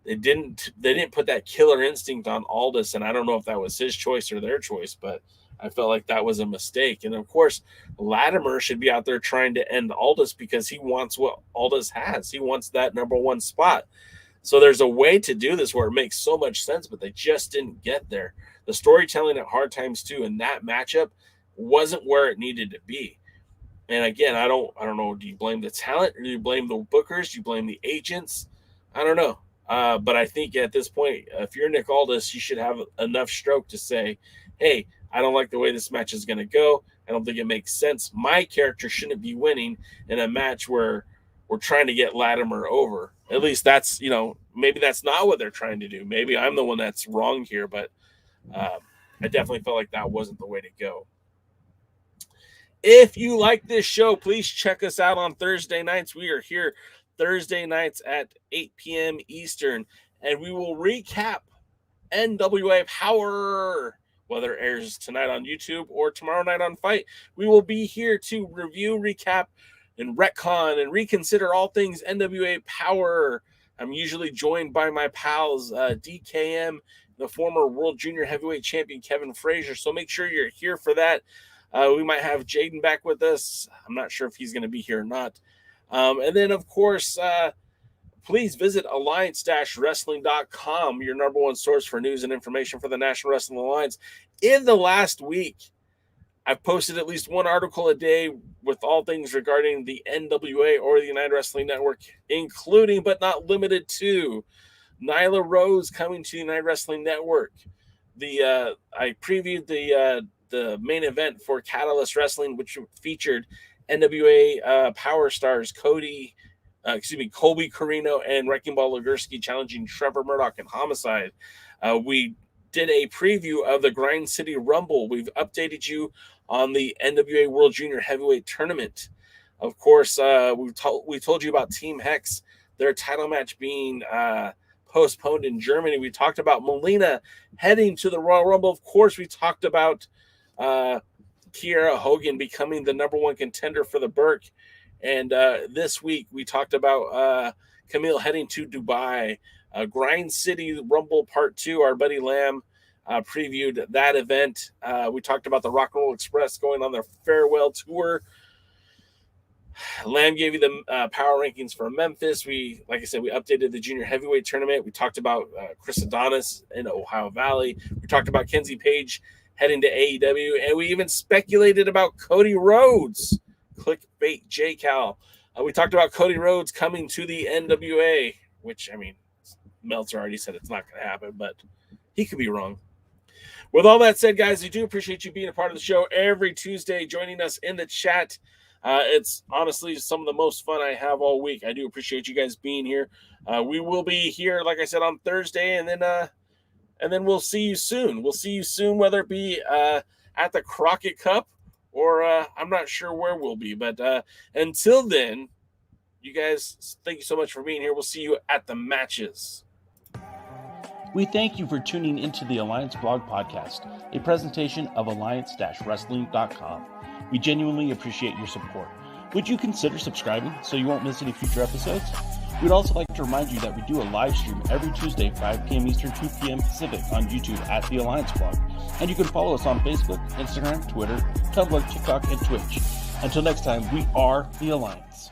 They didn't put that killer instinct on Aldis, and I don't know if that was his choice or their choice, but I felt like that was a mistake. And of course, Latimer should be out there trying to end Aldis because he wants what Aldis has. He wants that number one spot. So there's a way to do this where it makes so much sense, but they just didn't get there. The storytelling at Hard Times 2 in that matchup wasn't where it needed to be. And again, I don't know. Do you blame the talent, or do you blame the bookers? Do you blame the agents? I don't know. But I think at this point, if you're Nick Aldis, you should have enough stroke to say, hey, I don't like the way this match is going to go. I don't think it makes sense. My character shouldn't be winning in a match where we're trying to get Latimer over. At least that's, maybe that's not what they're trying to do. Maybe I'm the one that's wrong here, but I definitely felt like that wasn't the way to go. If you like this show, please check us out on Thursday nights. We are here Thursday nights at 8 p.m. Eastern, and we will recap NWA POWERRR, whether it airs tonight on YouTube or tomorrow night on Fight. We will be here to review, recap, and retcon and reconsider all things NWA POWERRR. I'm usually joined by my pals, DKM, the former World Junior Heavyweight Champion Kevin Frazier, so make sure you're here for that. We might have Jaden back with us. I'm not sure if he's going to be here or not. And then, of course, please visit alliance-wrestling.com, your number one source for news and information for the National Wrestling Alliance. In the last week, I've posted at least one article a day with all things regarding the NWA or the United Wrestling Network, including but not limited to Nyla Rose coming to the United Wrestling Network. I previewed the main event for Catalyst Wrestling, which featured NWA Power Stars Colby Corino and Wrecking Ball Legursky challenging Trevor Murdoch and Homicide. We did a preview of the Grind City Rumble. We've updated you on the NWA World Junior Heavyweight Tournament. Of course, we told you about Team Hex, their title match being postponed in Germany. We talked about Melina heading to the Royal Rumble. Of course, we talked about Kiera Hogan becoming the #1 contender for the Burke. And this week, we talked about Kamille heading to Dubai. Grind City Rumble Part 2, our buddy Lamb previewed that event. We talked about the Rock and Roll Express going on their farewell tour. Lamb gave you the power rankings for Memphis. Like I said, we updated the junior heavyweight tournament. We talked about Chris Adonis in Ohio Valley. We talked about Kenzie Page heading to AEW, and we even speculated about Cody Rhodes. Clickbait J-Cal. We talked about Cody Rhodes coming to the NWA, which, I mean, Meltzer already said it's not going to happen, but he could be wrong. With all that said, guys, we do appreciate you being a part of the show every Tuesday, joining us in the chat. It's honestly some of the most fun I have all week. I do appreciate you guys being here. We will be here, like I said, on Thursday, and then we'll see you soon. We'll see you soon, whether it be at the Crockett Cup or I'm not sure where we'll be. But until then, you guys, thank you so much for being here. We'll see you at the matches. We thank you for tuning into the Alliance Blog Podcast, a presentation of alliance-wrestling.com. We genuinely appreciate your support. Would you consider subscribing so you won't miss any future episodes? We'd also like to remind you that we do a live stream every Tuesday, 5 p.m. Eastern, 2 p.m. Pacific on YouTube at The Alliance Blog. And you can follow us on Facebook, Instagram, Twitter, Tumblr, TikTok, and Twitch. Until next time, we are The Alliance.